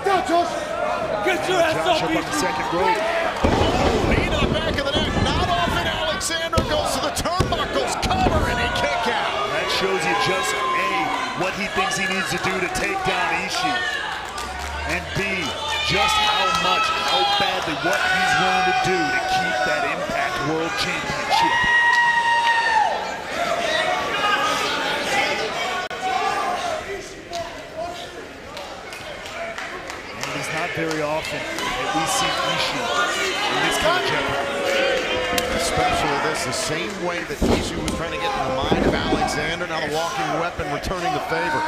Go, Josh! Get your ass Josh up, up on the second rope. Oh, knee to the back of the neck. Not off, and Alexander goes to the turnbuckles. Cover and a kick out. That shows you just A, what he thinks he needs to do to take down Ishii. And B, just how badly, what he's willing to do to keep that Impact World Championship. And it is not very often that we see Ishii in this kind of jeopardy. Especially this, the same way that Ishii was trying to get in the mind of Alexander, now the walking weapon returning the favor.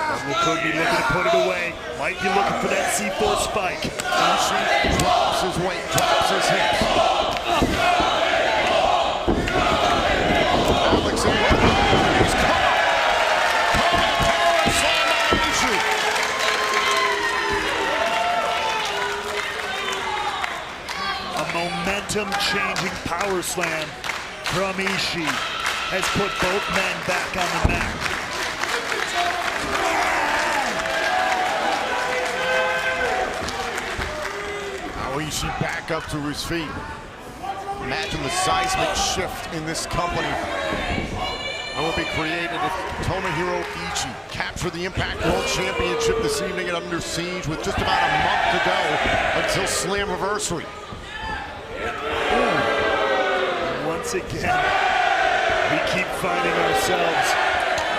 Could be looking to put it away. Might be looking for that C4 spike. Ishii drops his weight, drops his hips. Alexander, he's caught. Power slam by Ishii. A momentum-changing power slam from Ishii has put both men back on the mat. Ishii back up to his feet. Imagine the seismic shift in this company that will be created if Tomohiro Ishii captured the Impact World Championship this evening at Under Siege with just about a month to go until Slammiversary. Once again, we keep finding ourselves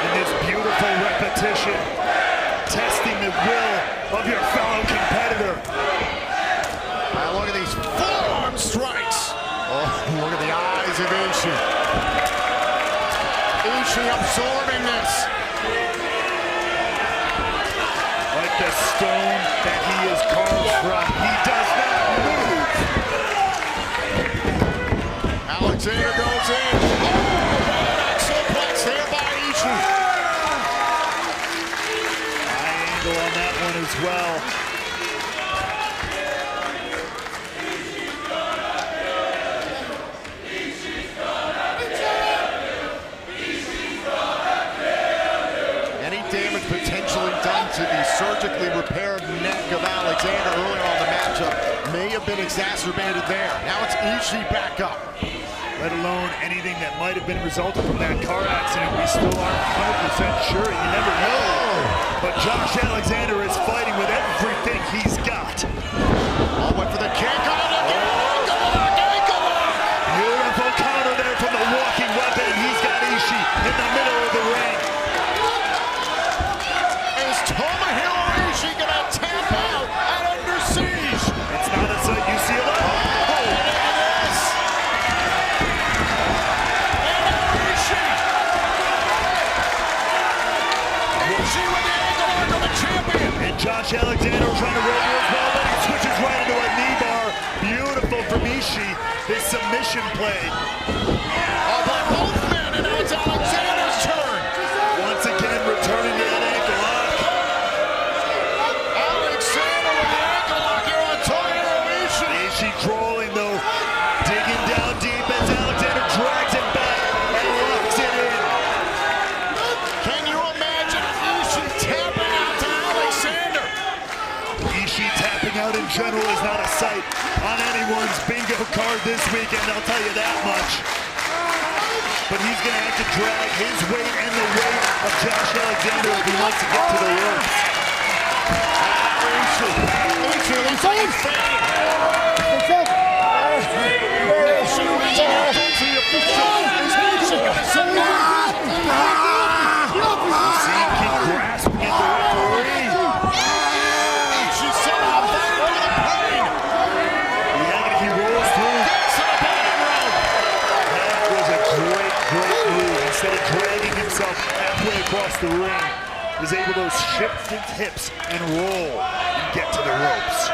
in this beautiful repetition, testing the will of your fellow competitor. Look at these forearm strikes. Oh, look at the eyes of Ishii. Ishii absorbing this. Like the stone that he is carved from, he does not move. Alexander goes in. Oh, suplex there by Ishii. High angle on that one as well. To the surgically repaired neck of Alexander earlier on the matchup may have been exacerbated there. Now it's Ishii back up. Let alone anything that might have been resulted from that car accident. We still aren't 100% sure. You never know. But Josh Alexander is fighting with everything he's got. Oh, went for the kick. Beautiful counter there from the walking weapon. He's got Ishii in the middle of the ring. Tomohiro Ishii gonna tap out at Under Siege. It's not a sight you see a lot. Oh, it is. And Ishii. Ishii with the angle onto the champion. And Josh Alexander trying to roll as well, but he switches right into a knee bar. Beautiful from Ishii, his submission play. Oh, by both men, and now it's Alexander's turn. Once again, returning to that ankle lock. Ishii crawling though, digging down deep as Alexander drags it back and locks it in. Can you imagine Ishii tapping out to Alexander? Ishii tapping out in general is not a sight on anyone's bingo card this weekend, I'll tell you that much. But he's going to have to drag his weight and the weight of Josh Alexander if he wants to get to the ropes. Ishii looks like he's fading. Instead of dragging himself halfway across the ring, is able to shift his hips and roll and get to the ropes.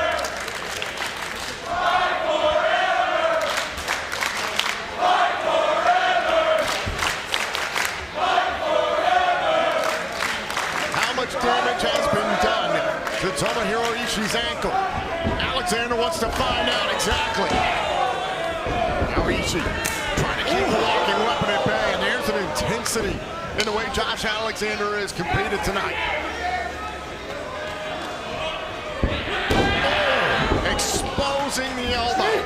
How much damage has been done to Tomohiro Ishii's ankle? Alexander wants to find out exactly. Now Ishii trying to keep the walking weapon at bay, and there's an intensity in the way Josh Alexander has competed tonight. Exposing the elbow.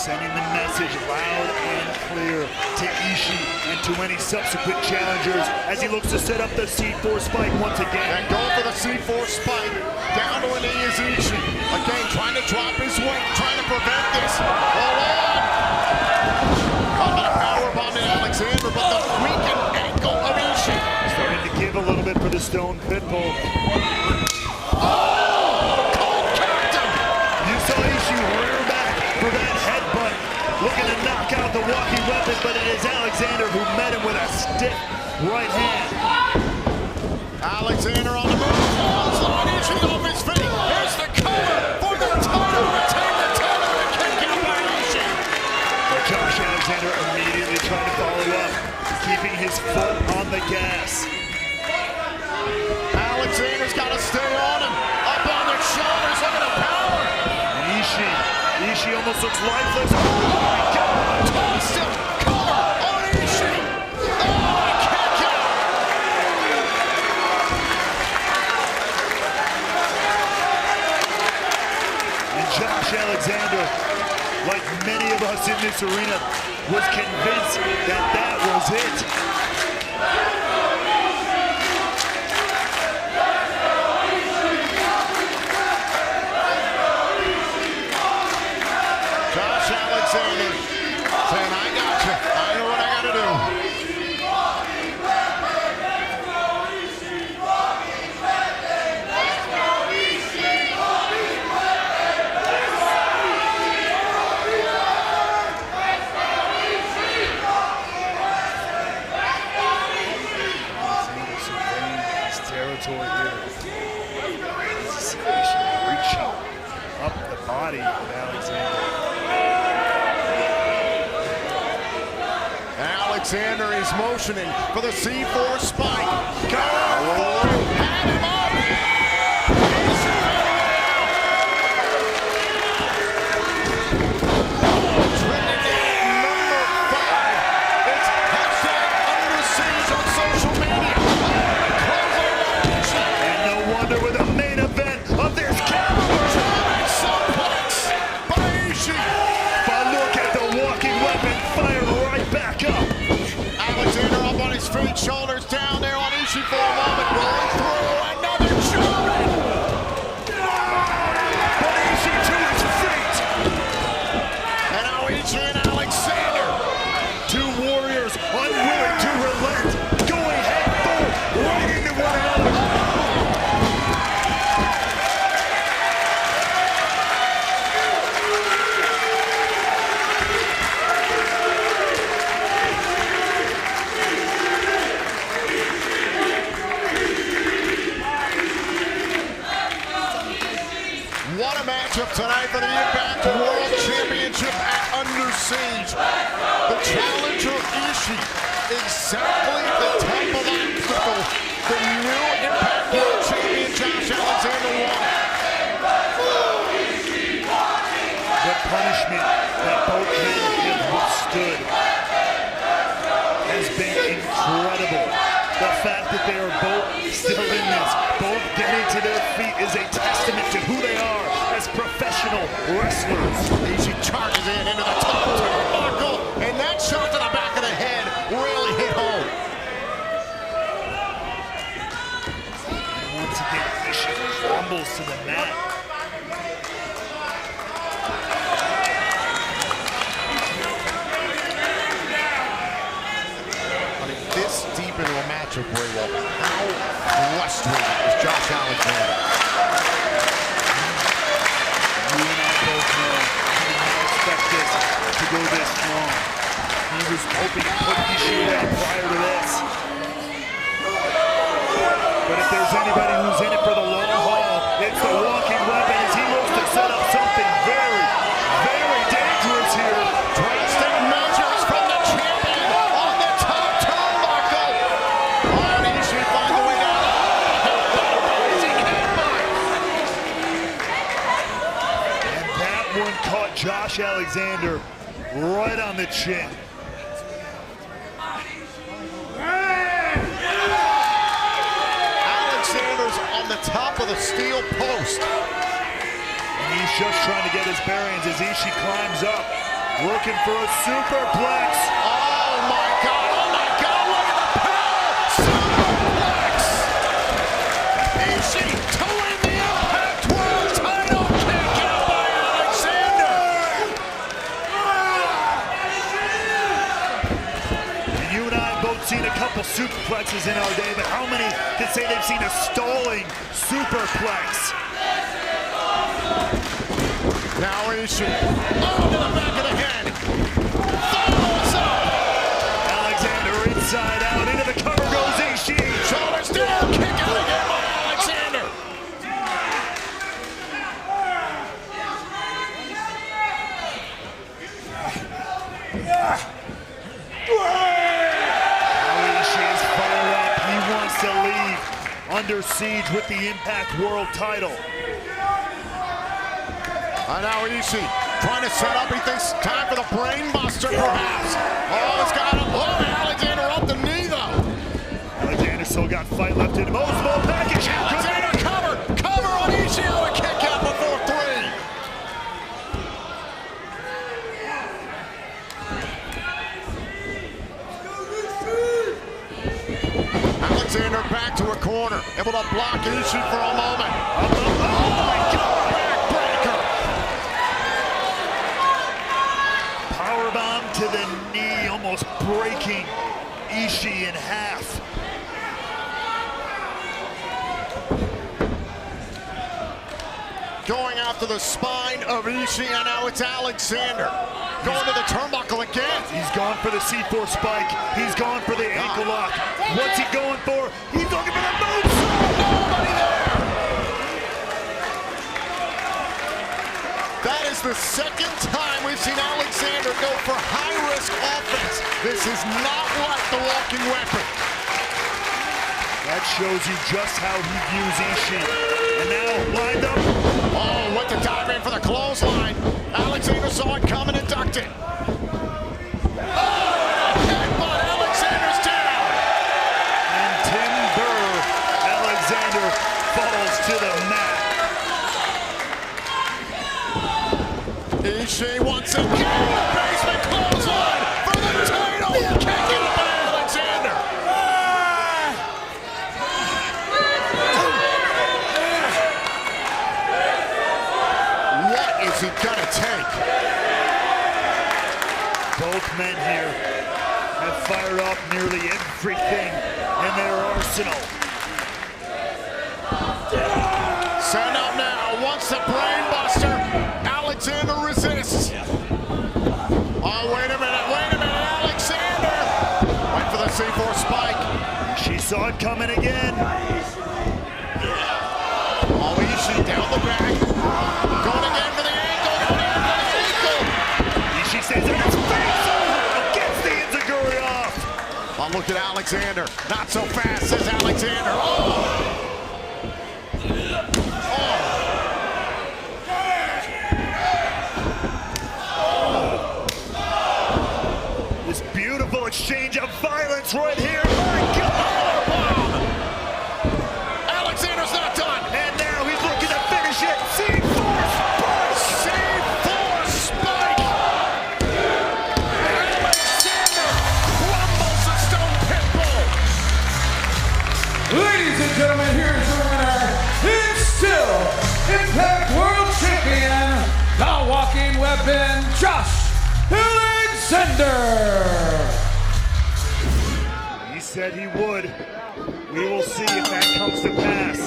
sending the message loud and clear to Ishii and to any subsequent challengers as he looks to set up the C4 spike once again. And going for the C4 spike. Down to a knee is Ishii. Again, trying to drop his weight, trying to prevent this. Hold on. Caught by a powerbomb in Alexander, but the weakened ankle of Ishii. Starting to give a little bit for the Stone Pitbull. For that headbutt, looking to knock out the walking weapon, but it is Alexander who met him with a stiff right hand. Alexander on the move. Ishii off his feet. Here's the cover for the title. Retain the title and kick out by Ishii. But Josh Alexander immediately trying to follow up, keeping his foot on the gas. Alexander's got to stay on him. Up on their shoulders. Look at the power. And Ishii almost looks lifeless. Oh my God! Tossed him. Cover on Ishii. Oh, kick out. And Josh Alexander, like many of us in this arena, was convinced that that was it. Alexander saying, I got you. I know what I got to do. Alexander surveying his territory here. This is Ishii reaching up the body of Alexander. Alexander is motioning for the C4 spike. Had him up. Trinity number 5. It's #UnderSiege on social media. And no wonder with the main event of this Driving suplex by Ishii. But look at the walking weapon fire right back up. Alexander up on his feet, shoulders down there on Ishii for a moment, rolling through another German. But Ishii to his feet. And now Ishii and Alexander. Two warriors unwilling to relent, going head full right into one another. What a matchup tonight for the Impact World Championship at UnderSiege. The challenger Ishii, exactly the type of obstacle the new Impact World Champion Josh Alexander wanted. The punishment that both men have withstood has been incredible. The fact that they are both still in this, both getting to their feet, is a testament to who they are as professional wrestlers. Ishii charges into the top turnbuckle, and that shot to the back of the head really hit home. And once again, Ishii crumbles to the mat. This deep into a matchup, Braywell, how frustrated is Josh Alexander? You and I both know he did not expect this to go this long. He was hoping to put Ishii down prior to this. But if there's anybody who's in it for the long haul, it's the walking weapon as he looks to set up something very, very dangerous here. Drastic measures from the champion on the top turnbuckle. And Ishii finds a way down. Amazing headbutt. And that one caught Josh Alexander right on the chin. Alexander's on the top of the steel post. And he's just trying to get his bearings as Ishii climbs up. Looking for a superplex. Oh my God, look at the power! Superplex! Ishii to win the Impact World title, kick out by Alexander! You and I have both seen a couple superplexes in our day, but how many can say they've seen a stalling superplex? Now Ishii, oh, to the back of the head. Follows up. Alexander inside out, into the cover goes Ishii. Shoulders down, kick out again by Alexander. Now Ishii is fired up. He wants to leave under siege with the Impact World title. Now Ishii trying to set up. He thinks time for the brain buster, perhaps. Oh, he's got him. Oh, Alexander up the knee, though. Alexander still got fight left in him. Oh, small package. Alexander cover on Ishii on a kick out before 3. Alexander back to a corner, able to block Ishii for a moment. Oh my God! Powerbomb to the knee, almost breaking Ishii in half. Going after the spine of Ishii, and now it's Alexander. Going to the turnbuckle again. He's gone for the C4 spike. He's gone for the ankle lock. What's he going for? He's looking for the moonsault. Nobody there. That is the second time we've seen Alexander go for high-risk offense. This is not like the walking weapon. That shows you just how he views Ishii. And now lined up. Oh, went to dive in for the clothesline. Alexander saw it coming and ducked it. Oh, headbutt, Alexander's down. And Timber Alexander falls to the mat. Ishii once again, basement clothesline for the title. Kick it by Alexander. What is he gonna take? Both men here have fired up nearly everything in their arsenal. Send up now, wants the brain buster. Alexander resists. Oh, wait a minute, Alexander! Went for the C4 spike. She saw it coming again. Oh, Ishii down the back. Going again for the ankle. Ishii stays in his face. Gets the enziguri off. Oh, look at Alexander. Not so fast, says Alexander. Oh! This beautiful exchange of violence right here. My God! Alexander's not done. And now he's looking to finish it. C4 spike. C4 spike. Alexander crumbles the stone pit bull. Ladies and gentlemen, here's your winner. He's still Impact World Champion, the walking weapon, Josh Alexander. He said he would. We will see if that comes to pass.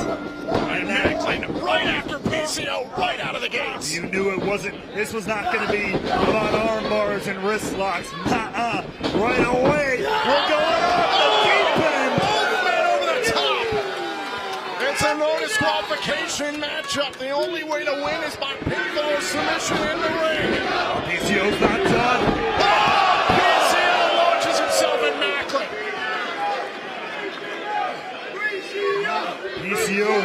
And Maclin right after PCO, right out of the gates. you knew it wasn't. This was not going to be about arm bars and wrist locks. Nuh-uh. Right away, we're going off the deep end. Movement over the top. It's a no disqualification matchup. The only way to win is by pinfall submission in the ring. PCO's not done. PCO launches himself in Maclin. PCO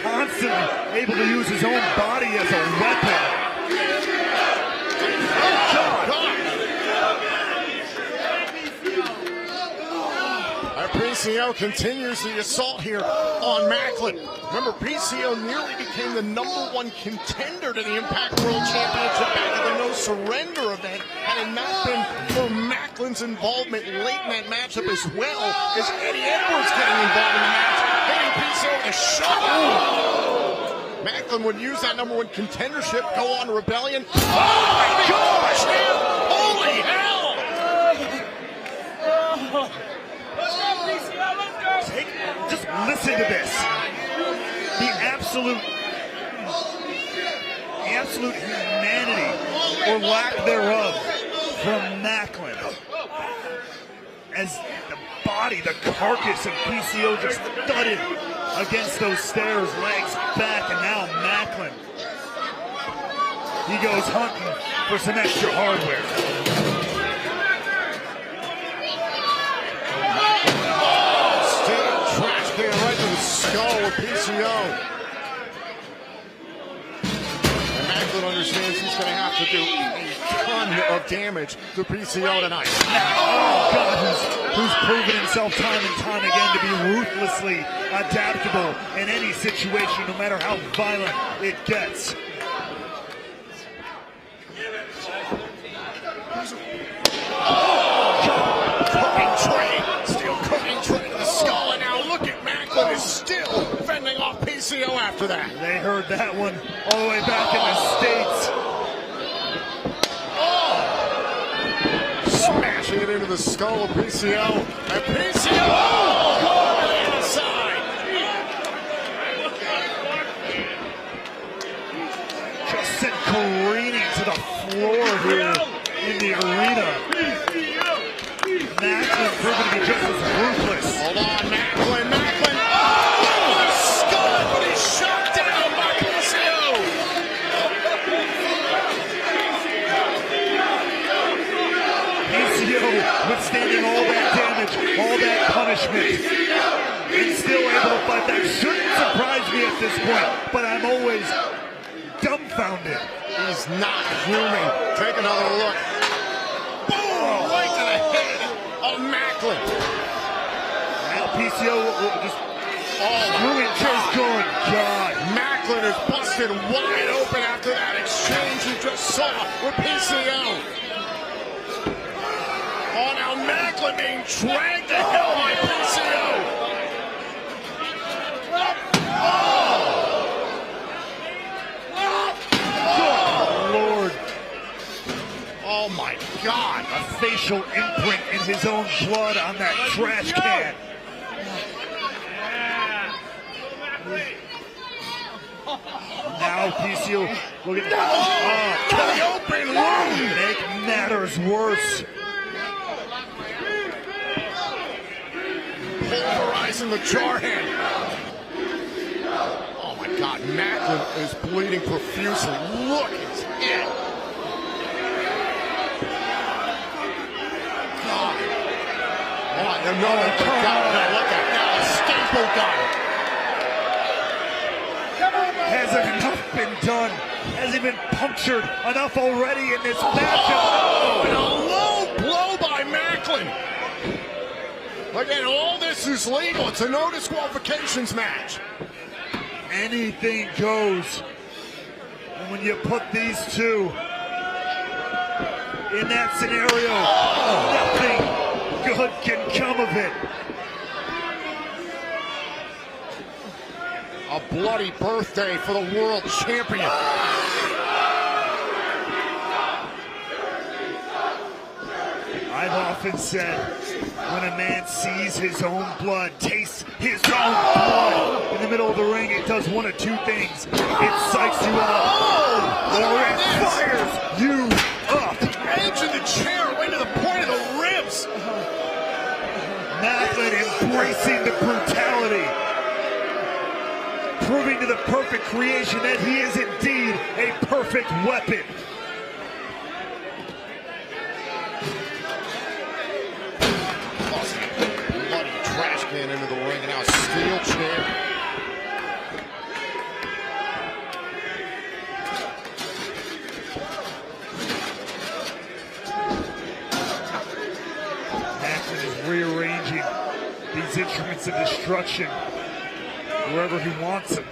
constantly able to use his own body as a weapon. PCO PCO continues the assault here on Maclin. Remember, PCO nearly became the #1 contender to the Impact World Championship back at the No Surrender event, had it not been for Maclin's involvement late in that matchup, as well as Eddie Edwards getting involved in the match, hitting PCO with a shot. Maclin would use that #1 contendership, go on to Rebellion. Oh my gosh, man! Holy hell! Just listen to this. The absolute humanity, or lack thereof, from Maclin. As the body, the carcass of PCO just thudded against those stairs, legs back, and now Maclin. He goes hunting for some extra hardware. Right to the skull with PCO. And Maclin understands he's going to have to do a ton of damage to PCO tonight. Oh, God, who's proven himself time and time again to be ruthlessly adaptable in any situation, no matter how violent it gets. Cooking tray. Still cooking tray to the skull. And now look at Maclin is still fending off PCO after that. They heard that one all the way back in the States. Smashing it into the skull of PCO. And PCO going to the inside. Just sent careening to the floor here in the arena. Maclin proven to be just as ruthless. Hold on, Maclin. Oh, scud, but he's shot down by PCO. PCO withstanding all that damage, all that punishment, and still able to fight back. Shouldn't surprise me at this point, but I'm always dumbfounded. He's not human. Take another look. Boom! Right to the head of Maclin. Now PCO will just ruin just going. God. Maclin is busted wide open after that exchange you just saw with PCO. Oh, now Maclin being dragged to hell by PCO. Lord. Oh my God. A facial imprint in his own blood on that trash can. Now PCO, look at that. The open wound. Make matters worse. Pulverizing the jar hand. Oh my God, Maclin is bleeding profusely. Look at his head. God. Oh, no, look at now, a staple gun. Hasn't enough been done? Has he been punctured enough already in this matchup? Oh, and a low blow by Maclin. Again, all this is legal. It's a no disqualifications match. Anything goes. And when you put these two in that scenario, nothing good can come of it. A bloody birthday for the world champion. I've often said, when a man sees his own blood, tastes his own blood in the middle of the ring, it does one of two things. It psychs you up, or it fires you up. Edge of the chair right to the point of the ribs. Maclin embracing the brutality, proving to the perfect creation that he is indeed a perfect weapon. Bloody trash can into the ring, and now a steel chair. Maclin is rearranging these instruments of destruction wherever he wants them.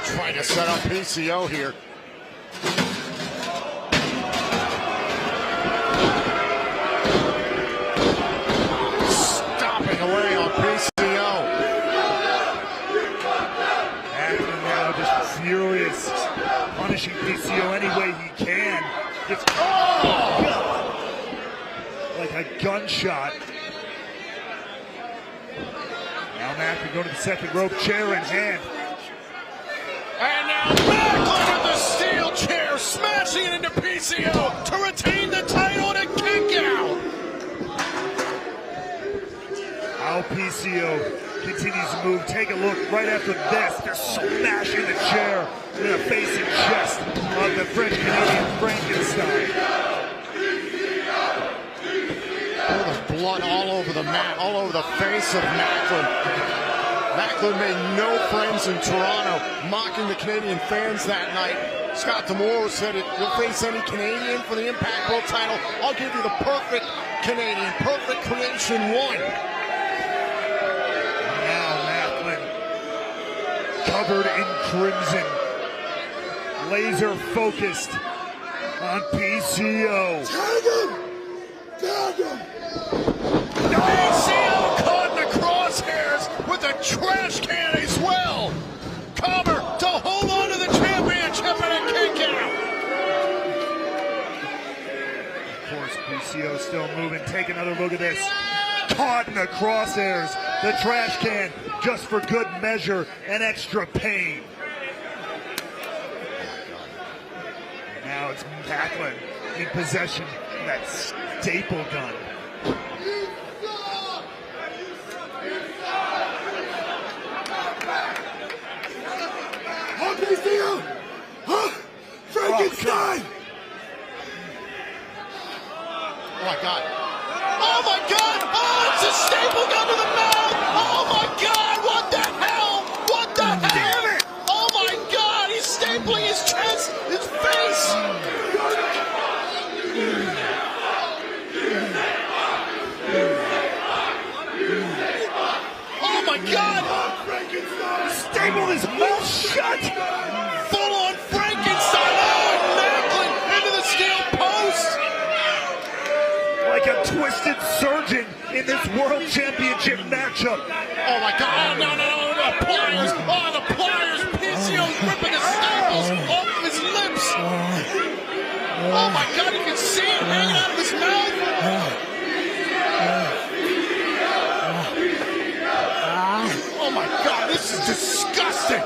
Trying to set up PCO here. Stomping away on PCO. Maclin now just furious, punishing PCO any way he can. Gets like a gunshot. Now Maclin going to the second rope, chair in hand. And now Maclin with the steel chair, smashing it into PCO to retain the title and a kick out. How PCO continues to move. Take a look right after this. They're smashing the chair in the face and chest of the French-Canadian Frankenstein. Oh, there's blood all over the mat, all over the face of Maclin. Maclin made no friends in Toronto, mocking the Canadian fans that night. Scott Tomohiro said, "You'll face any Canadian for the Impact World title. I'll give you the perfect Canadian, perfect creation one." Covered in crimson, laser focused on PCO. Tag him! Tag him! PCO caught in the crosshairs with a trash can as well. Cover to hold on to the championship and a kick out. Of course, PCO still moving. Take another look at this. Caught in the crosshairs. The trash can, just for good measure and extra pain. Now it's Maclin in possession of that staple gun. Huh, PCO? Huh? Frankenstein! Oh my God. Oh my God! Oh, it's a staple gun to the mouth! Oh my God! What the hell? What the hell? Damn it! Oh my God! He's stapling his chest, his face! Oh my God! Stapled his mouth shut! Full on Frankenstein! Oh, Maclin into the steel post! Like a twisted surgeon in this World Championship matchup. Oh my God! Oh, no! The pliers! Oh, the pliers! PCO's ripping the staples off of his lips! Oh my God! You can see it hanging out of his mouth! Oh my God! This is disgusting!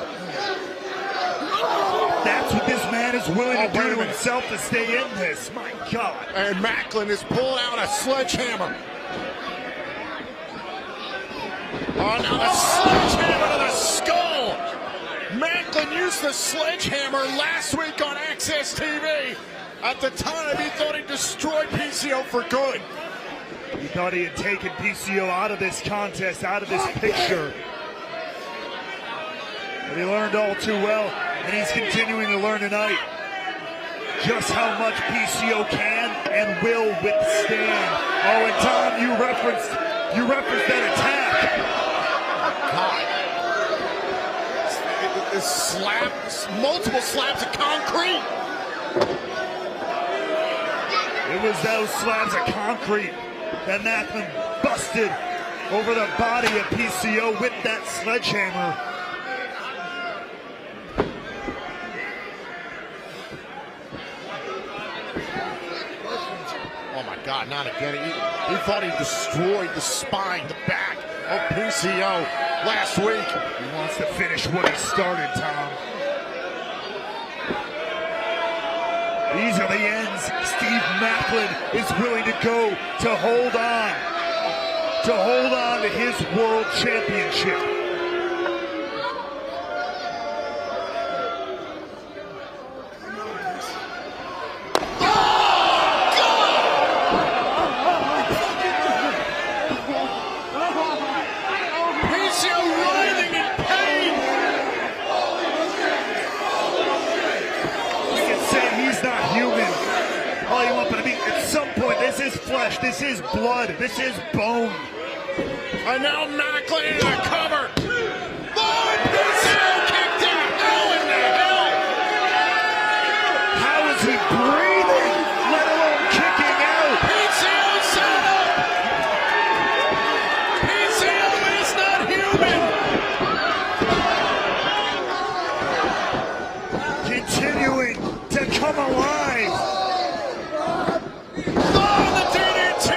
That's what this man is willing to do wait a to minute. himself to stay in this. My God. And Maclin is pulling out a sledgehammer. Oh, now the sledgehammer to the skull! Maclin used the sledgehammer last week on Access TV. At the time, he thought he'd destroy PCO for good. He thought he had taken PCO out of this contest, out of this picture. But he learned all too well, and he's continuing to learn tonight just how much PCO can and will withstand. Oh, and Tom, you referenced that attack. God. This slap, multiple slaps of concrete. It was those slabs of concrete that Maclin busted over the body of PCO with that sledgehammer. Oh my God, not again. He thought he destroyed the spine, the back of PCO last week. He wants to finish what he started, Tom. These are the ends Steve Maclin is willing to go to hold on to his world championship. PCO writhing in pain. You can say he's not human. All you want, but I mean, at some point, this is flesh, this This is blood. This is bone. And now Maclin in the cover. Oh, and PCO kicked out. How in the hell? How is he breathing, let alone kicking out? PCO set up. PCO is not human. Continuing to come alive. Oh, the DDT.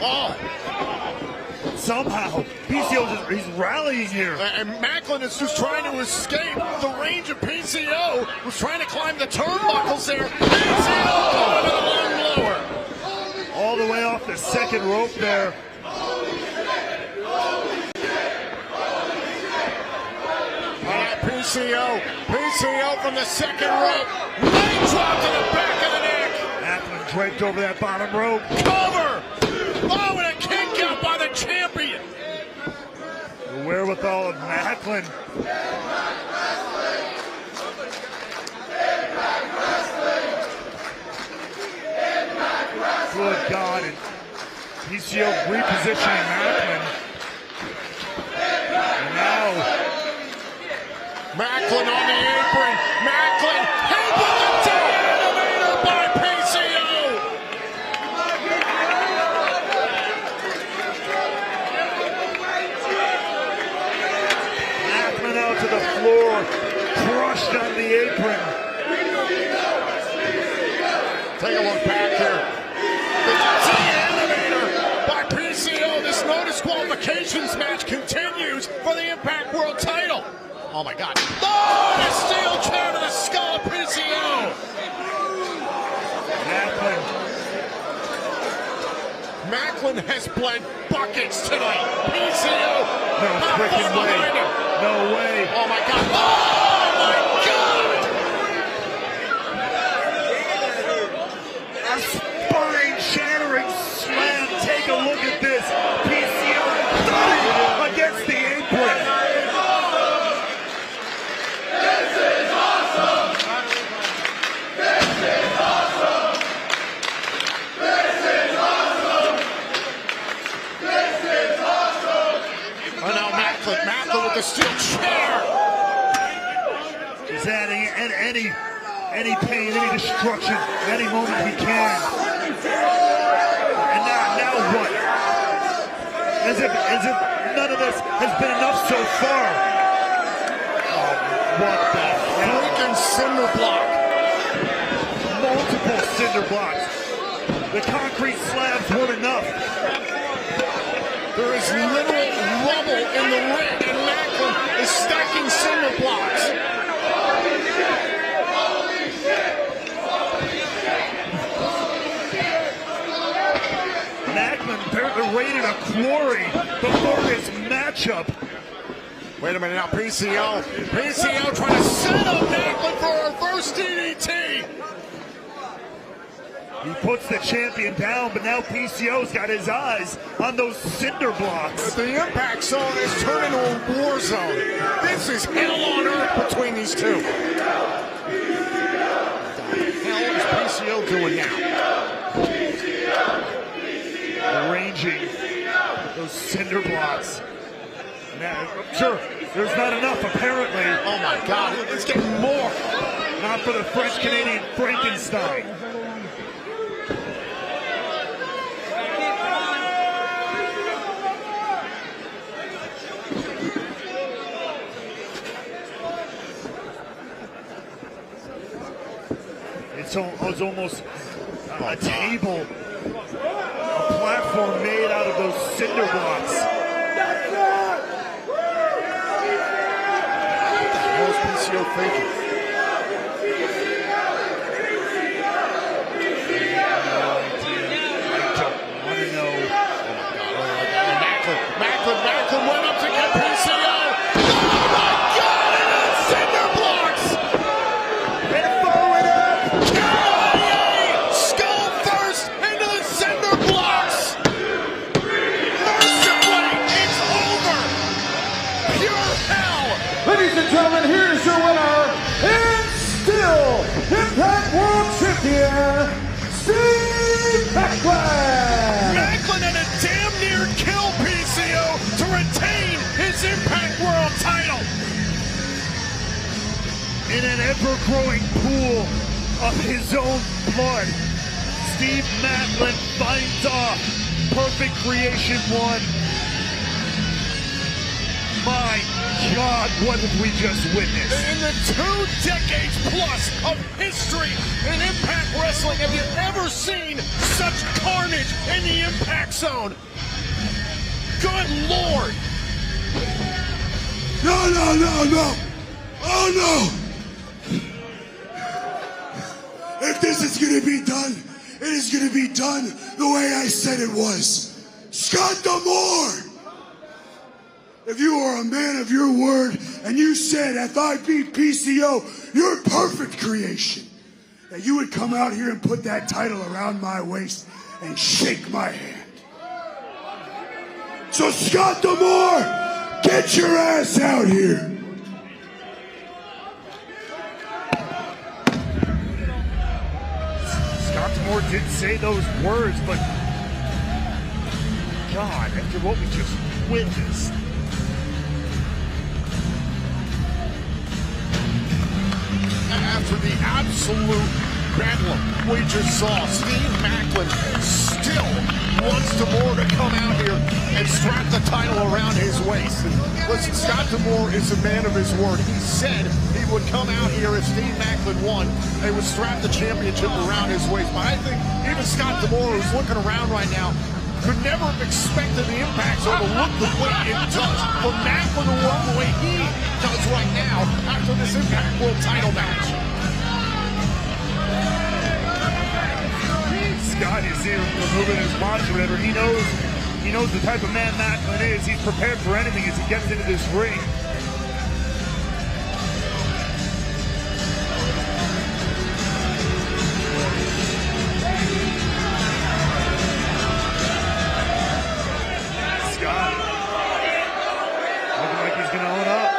Oh. Somehow, PCO he's rallying here. And Maclin is just trying to escape the range of PCO, who's trying to climb the turnbuckles there. PCO going to the long blower. All the way off the second rope there. PCO from the second rope. Leg drop to the back of the neck. Maclin draped over that bottom rope. Cover. Oh, and a kick out by the champion. The wherewithal of Maclin. Good God, and PCO repositioning Maclin. And now Maclin on the apron. Maclin hit with the elevator by PCO. Maclin out to the floor, crushed on the apron. Take a look back here. The elevator by PCO. This no disqualifications match continues for the Impact World title. Oh my God. Oh, a steel chair to the skull of PCO. Maclin has bled buckets tonight. PCO. No freaking way. No way. Oh my God. Oh my God. A spine-shattering slam. Take a look at this. PCO against the apron. Maclin with the steel chair. He's adding any pain, any destruction, any moment he can. And now what? As if none of this has been enough so far. Oh, what the hell? Freaking cinder block. Multiple cinder blocks. The concrete slabs weren't enough. There is literal rubble in the ring, and Maclin is stacking cinder blocks. Maclin raided a quarry before this matchup. Wait a minute now, PCO trying to set up Maclin for our first DDT. He puts the champion down, but now PCO's got his eyes on those cinder blocks. The impact zone has turned into a war zone. This is hell on earth between these two. What the hell is PCO doing now? Arranging those cinder blocks. Now, sure, there's not enough, apparently. Oh my God, it's getting more. Not for the French-Canadian Frankenstein. It's almost a table, a platform made out of those cinder blocks. What the hell is PCO thinking? I don't want to know. Maclin went up to get PCO. Oh my God, and it's cinder blocks. They're following up. Skull first into the cinder blocks. Mercifully, it's over. Pure hell. Ladies and gentlemen, here's your winner ever-growing pool of his own blood. Steve Maclin finds off Perfect Creation 1. My God, what have we just witnessed? In the 2 decades plus of history in Impact Wrestling, have you ever seen such carnage in the Impact Zone? Good Lord! No, no, no, no! Oh no! If this is gonna be done, it is gonna be done the way I said it was. Scott D'Amore! If you are a man of your word and you said if I beat PCO, you're Perfect Creation, that you would come out here and put that title around my waist and shake my hand. So Scott D'Amore, get your ass out here. Scott D'Amore did say those words, but God, after what we just witnessed. After the absolute bedlam we just saw, Steve Maclin still wants D'Amore to come out here and strap the title around his waist. And listen, Scott D'Amore is a man of his word. He said he would come out here if Steve Maclin won and would strap the championship around his waist. But I think even Scott D'Amore, who's looking around right now, could never have expected the Impact Zone to look the way it does. For Maclin to run the way he does right now after this Impact World title match. Scott is here removing his modulator. He knows the type of man Maclin is. He's prepared for anything as he gets into this ring. Scott looking like he's gonna own up.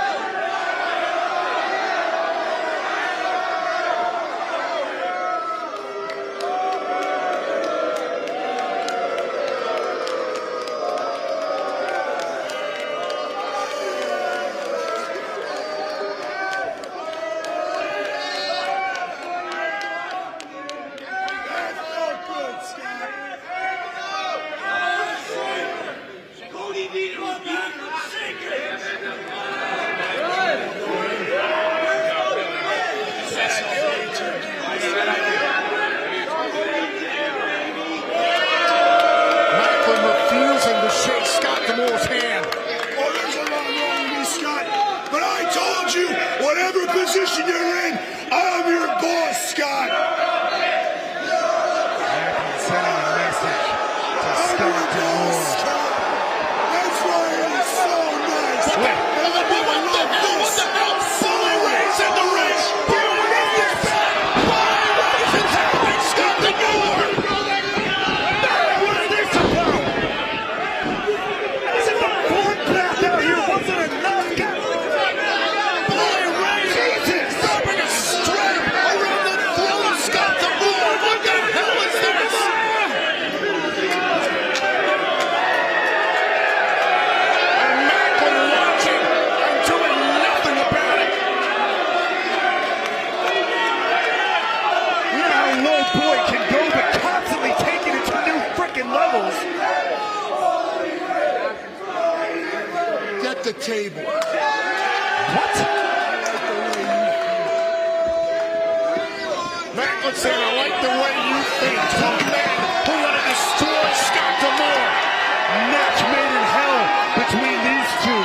Maclin refusing to shake Scott D'Amore's hand. Oh, there's a lot wrong with me, Scott. But I told you, whatever position you're in, I'm your boss, Scott. Sending a message to I'm Scott your boss, D'Amore. Scott. That's why it's so nice. What the hell? Bully Ray's in the ring. Bully Ray's back. Bully Ray's attacking Scott D'Amore. What is this about? Isn't the bloodbath out here wasn't enough? Bully Ray stopping a strap around the throat of Scott D'Amore. What the hell is this? And Maclin watching and doing nothing about it. You know how low boy can go, but constantly taking it to new freaking levels. Get the table. What? Maclin saying, I like the way you think. Tough man who want to destroy Scott D'Amore. Match made in hell between these two.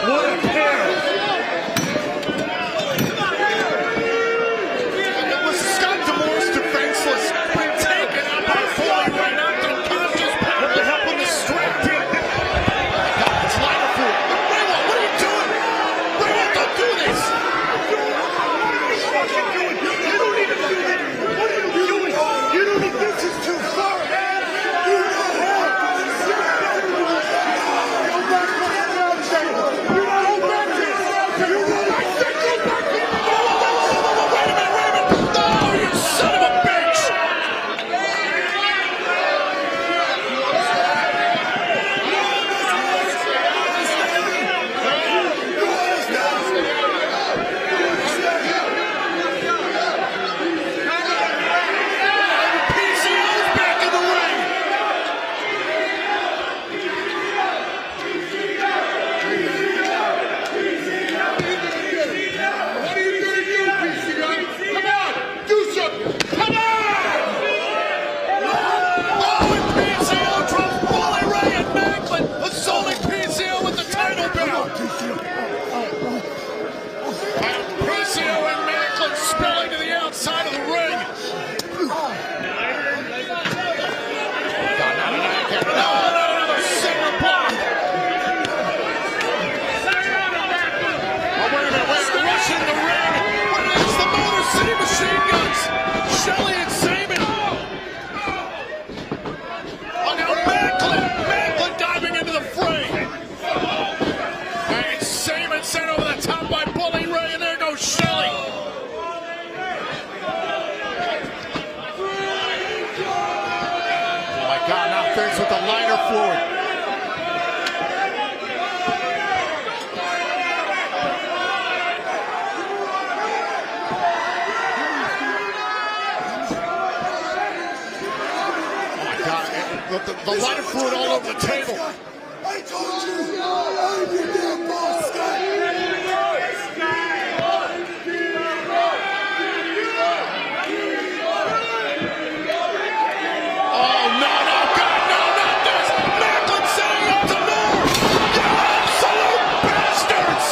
What a pair. Listen, Scott D'Amore's defenseless. Been taken out by Bully Ray, knocked unconscious with the help of the strap. God, it's lighter fluid. Raymond, what are you doing? Raymond, don't do this. You don't even do that. What are you offense with the lighter fluid. The lighter fluid all over the table. I told you, I'm your damn boss, Scott. Oh, no, God, no, not this. Maclin setting up to more. You absolute bastards.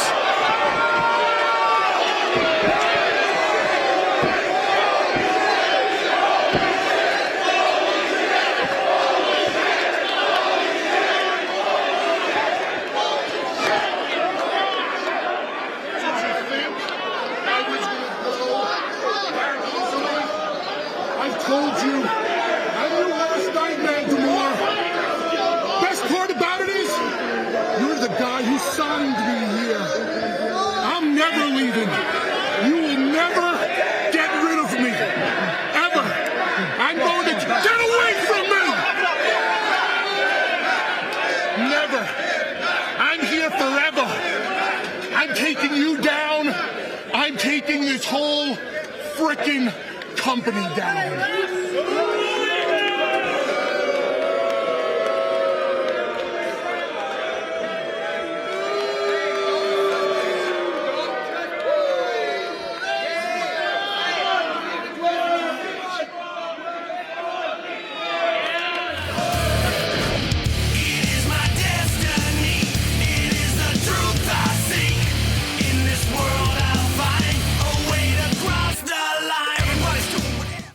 Told you, I'm your worst nightmare, Demore. Best part about it is, you're the guy who signed me here. I'm never leaving. You will never get rid of me. Ever. I'm going to get away from me. Never. I'm here forever. I'm taking you down. I'm taking this whole frickin' company down.